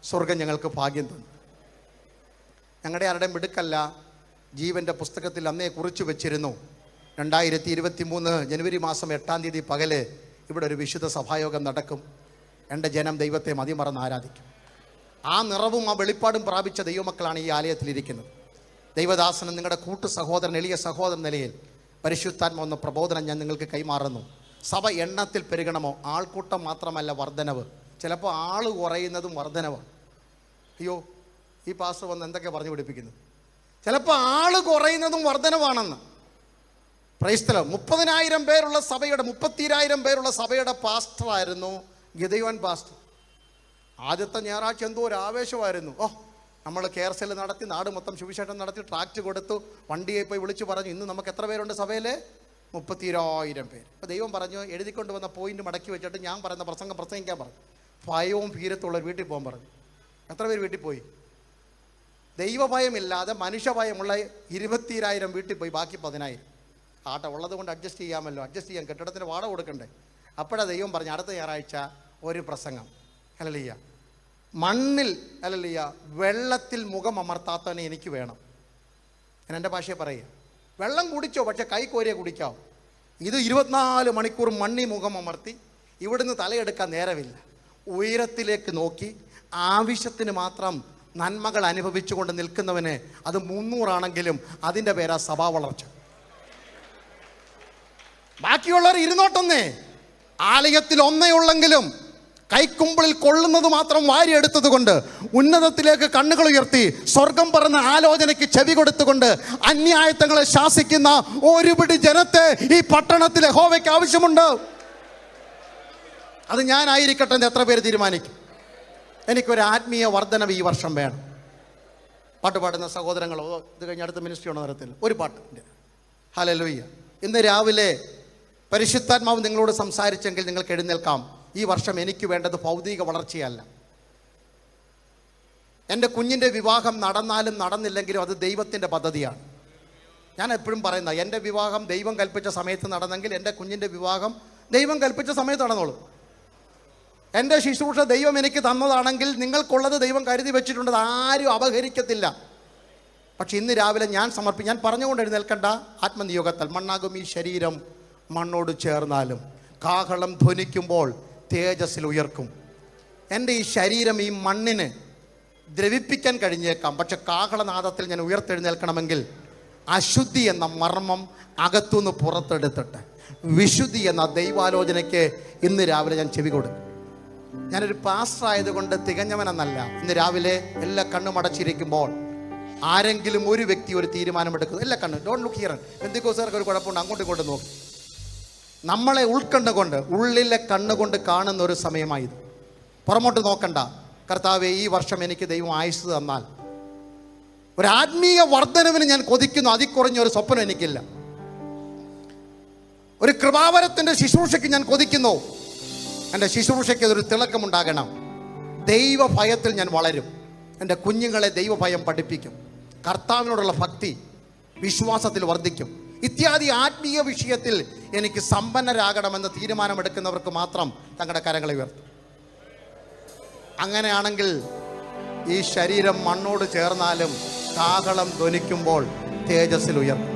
സ്വർഗം ഞങ്ങൾക്ക് ഭാഗ്യം തന്നു. ഞങ്ങളുടെ ആരുടെയും മിടുക്കല്ല, ജീവൻ്റെ പുസ്തകത്തിൽ അന്നേ കുറിച്ച് വെച്ചിരുന്നു. 2023 ജനുവരി മാസം 8-ാം തീയതി പകല് ഇവിടെ ഒരു വിശുദ്ധ സഭായോഗം നടക്കും. എൻ്റെ ജനം ദൈവത്തെ മതിമറന്ന് ആരാധിക്കും. ആ നിറവും ആ വെളിപ്പാടും പ്രാപിച്ച ദൈവമക്കളാണ് ഈ ആലയത്തിലിരിക്കുന്നത്. ദൈവദാസനും നിങ്ങളുടെ കൂട്ടു സഹോദരൻ, എളിയ സഹോദരൻ നിലയിൽ പരിശുദ്ധാത്മ എന്ന പ്രബോധനം ഞാൻ നിങ്ങൾക്ക് കൈമാറുന്നു. സഭ എണ്ണത്തിൽ പെരുകണമോ? ആൾക്കൂട്ടം മാത്രമല്ല വർധനവ്. ചിലപ്പോൾ ആൾ കുറയുന്നതും വർധനവാണ്. അയ്യോ, ഈ പാസ്റ്റർ വന്ന് എന്തൊക്കെ പറഞ്ഞു പിടിപ്പിക്കുന്നു. ചിലപ്പോൾ ആൾ കുറയുന്നതും വർധനവാണെന്ന്. Praise the lord. 30,000 പേരുള്ള സഭയുടെ 32,000 പേരുള്ള സഭയുടെ പാസ്റ്ററായിരുന്നു ഗിദെയോൻ പാസ്റ്റർ. ആദ്യത്തെ ഞായറാഴ്ച എന്തോ ഒരു ആവേശമായിരുന്നു. ഓ, നമ്മൾ കെയർ സെല്ല് നടത്തി, നാട് മൊത്തം സുവിശേഷം നടത്തി, ട്രാക്റ്റ് കൊടുത്തു, വണ്ടിയെ പോയി വിളിച്ചു പറഞ്ഞു, ഇന്ന് നമുക്ക് എത്ര പേരുണ്ട് സഭയിൽ? 32,000 പേര്. അപ്പോൾ ദൈവം പറഞ്ഞു, എഴുതിക്കൊണ്ട് വന്ന പോയിന്റ് മടക്കി വെച്ചിട്ട് ഞാൻ പറയുന്ന പ്രസംഗം പ്രസംഗിക്കാൻ പറഞ്ഞു. ഭയവും ഭീരത്തുള്ളവർ വീട്ടിൽ പോകാൻ പറഞ്ഞു. എത്ര പേര് വീട്ടിൽ പോയി? ദൈവഭയമില്ലാതെ മനുഷ്യഭയമുള്ള 22,000 വീട്ടിൽ പോയി, ബാക്കി 10,000. ആട്ടെ, ഉള്ളത് കൊണ്ട് അഡ്ജസ്റ്റ് ചെയ്യാമല്ലോ, അഡ്ജസ്റ്റ് ചെയ്യാം, കെട്ടിടത്തിന് വാടക കൊടുക്കണ്ടേ. അപ്പോഴാണ് ദൈവം പറഞ്ഞു, അടുത്ത ഞായറാഴ്ച ഒരു പ്രസംഗം. ഹല്ലേലൂയ. മണ്ണിൽ, ഹല്ലേലൂയ, വെള്ളത്തിൽ മുഖം അമർത്താത്തവനെ എനിക്ക് വേണം. ഞാൻ എൻ്റെ ഭാഷയെ പറയുക, വെള്ളം കുടിച്ചോ, പക്ഷെ കൈ കോരിയെ കുടിക്കാവോ. ഇത് 24 മണിക്കൂർ മണ്ണി മുഖം അമർത്തി ഇവിടുന്ന് തലയെടുക്കാൻ നേരമില്ല. ഉയരത്തിലേക്ക് നോക്കി ആവശ്യത്തിന് മാത്രം നന്മകൾ അനുഭവിച്ചുകൊണ്ട് നിൽക്കുന്നവന് അത് 300 ആണെങ്കിലും അതിൻ്റെ പേരാ സഭാ വളർച്ച. ബാക്കിയുള്ളവർ ഇരുന്നോട്ടൊന്നേ. ആലയത്തിൽ ഒന്നേ ഉള്ളെങ്കിലും കൈക്കുമ്പിളിൽ കൊള്ളുന്നത് മാത്രം വാരിയെടുത്തത് കൊണ്ട് ഉന്നതത്തിലേക്ക് കണ്ണുകൾ ഉയർത്തി സ്വർഗം പറഞ്ഞ ആലോചനയ്ക്ക് ചെവി കൊടുത്തുകൊണ്ട് അന്യായത്തങ്ങളെ ശാസിക്കുന്ന ഒരുപിടി ജനത്തെ ഈ പട്ടണത്തിൽ യഹോവയ്ക്ക് ആവശ്യമുണ്ട്. അത് ഞാനായിരിക്കട്ടെ എന്ന് എത്ര പേര് തീരുമാനിക്കും? എനിക്കൊരു ആത്മീയ വർധനവ് ഈ വർഷം വേണം. പാട്ട് പാടുന്ന സഹോദരങ്ങളോ, ഇത് കഴിഞ്ഞ അടുത്ത മിനിസ്ട്രിയാണോ തരത്തിൽ ഒരു പാട്ടിൻ്റെ. ഹല്ലേലൂയ. ഇന്ന് രാവിലെ പരിശുദ്ധാത്മാവ് നിങ്ങളോട് സംസാരിച്ചെങ്കിൽ നിങ്ങൾക്ക് എഴുന്നേൽക്കാം. ഈ വർഷം എനിക്ക് വേണ്ടത് ഭൗതിക വളർച്ചയല്ല. എൻ്റെ കുഞ്ഞിൻ്റെ വിവാഹം നടന്നാലും നടന്നില്ലെങ്കിലും അത് ദൈവത്തിൻ്റെ പദ്ധതിയാണ്. ഞാൻ എപ്പോഴും പറയുന്ന, എൻ്റെ വിവാഹം ദൈവം കൽപ്പിച്ച സമയത്ത് നടന്നെങ്കിൽ എൻ്റെ കുഞ്ഞിൻ്റെ വിവാഹം ദൈവം കൽപ്പിച്ച സമയത്ത് നടന്നോളൂ. എൻ്റെ ശുശ്രൂഷ ദൈവം എനിക്ക് തന്നതാണെങ്കിൽ നിങ്ങൾക്കുള്ളത് ദൈവം കരുതി വെച്ചിട്ടുണ്ട്, ആരും അപഹരിക്കത്തില്ല. പക്ഷെ ഇന്ന് രാവിലെ ഞാൻ പറഞ്ഞുകൊണ്ട് എഴുന്നേൽക്കണ്ട. ആത്മനിയോഗത്താൽ മണ്ണാകും ഈ ശരീരം മണ്ണോട് ചേർന്നാലും കാഹളം ധ്വനിക്കുമ്പോൾ തേജസ്സിൽ ഉയർക്കും. എൻ്റെ ഈ ശരീരം ഈ മണ്ണിന് ദ്രവിപ്പിക്കാൻ കഴിഞ്ഞേക്കാം, പക്ഷെ കാഹളനാദത്തിൽ ഞാൻ ഉയർത്തെഴുന്നേൽക്കണമെങ്കിൽ അശുദ്ധി എന്ന മർമ്മം അകത്തുനിന്ന് പുറത്തെടുത്തിട്ട് വിശുദ്ധി എന്ന ദൈവാലോചനയ്ക്ക് ഇന്ന് രാവിലെ ഞാൻ ചെവി കൊടുക്കും. ഞാനൊരു പാസ്റ്റർ ആയതുകൊണ്ട് തികഞ്ഞവനെന്നല്ല. ഇന്ന് രാവിലെ എല്ലാ കണ്ണും അടച്ചിരിക്കുമ്പോൾ ആരെങ്കിലും ഒരു വ്യക്തി ഒരു തീരുമാനമെടുക്കുന്നു, എല്ലാ കണ്ണും ഡോണ്ട് ലുക്ക് ഹിയർ. എന്തൊക്കെ ഒരു കുഴപ്പമുണ്ട്, അങ്ങോട്ടും ഇങ്ങോട്ടും നോക്കി നമ്മളെ ഉൾക്കണ്ണുകൊണ്ട്, ഉള്ളിലെ കണ്ണുകൊണ്ട് കാണുന്ന ഒരു സമയമായത്. പുറമോട്ട് നോക്കണ്ട. കർത്താവേ, ഈ വർഷം എനിക്ക് ദൈവം ആയുസ് തന്നാൽ ഒരു ആത്മീയ വർധനവിന് ഞാൻ കൊതിക്കുന്നു. അതിൽ കുറഞ്ഞൊരു സ്വപ്നം എനിക്കില്ല. ഒരു കൃപാവരത്തിൻ്റെ ശുശ്രൂഷയ്ക്ക് ഞാൻ കൊതിക്കുന്നു. എൻ്റെ ശുശ്രൂഷയ്ക്ക് അതൊരു തിളക്കമുണ്ടാകണം. ദൈവഭയത്തിൽ ഞാൻ വളരും. എൻ്റെ കുഞ്ഞുങ്ങളെ ദൈവഭയം പഠിപ്പിക്കും. കർത്താവിനോടുള്ള ഭക്തി, വിശ്വാസത്തിൽ വർദ്ധിക്കും. ഇത്യാദി ആത്മീയ വിഷയത്തിൽ എനിക്ക് സമ്പന്നരാകണമെന്ന് തീരുമാനമെടുക്കുന്നവർക്ക് മാത്രം തങ്ങളുടെ കരങ്ങളെ ഉയർത്തും. അങ്ങനെയാണെങ്കിൽ ഈ ശരീരം മണ്ണോട് ചേർന്നാലും കാഹളം ധ്വനിക്കുമ്പോൾ തേജസ്സിൽ ഉയർത്തും.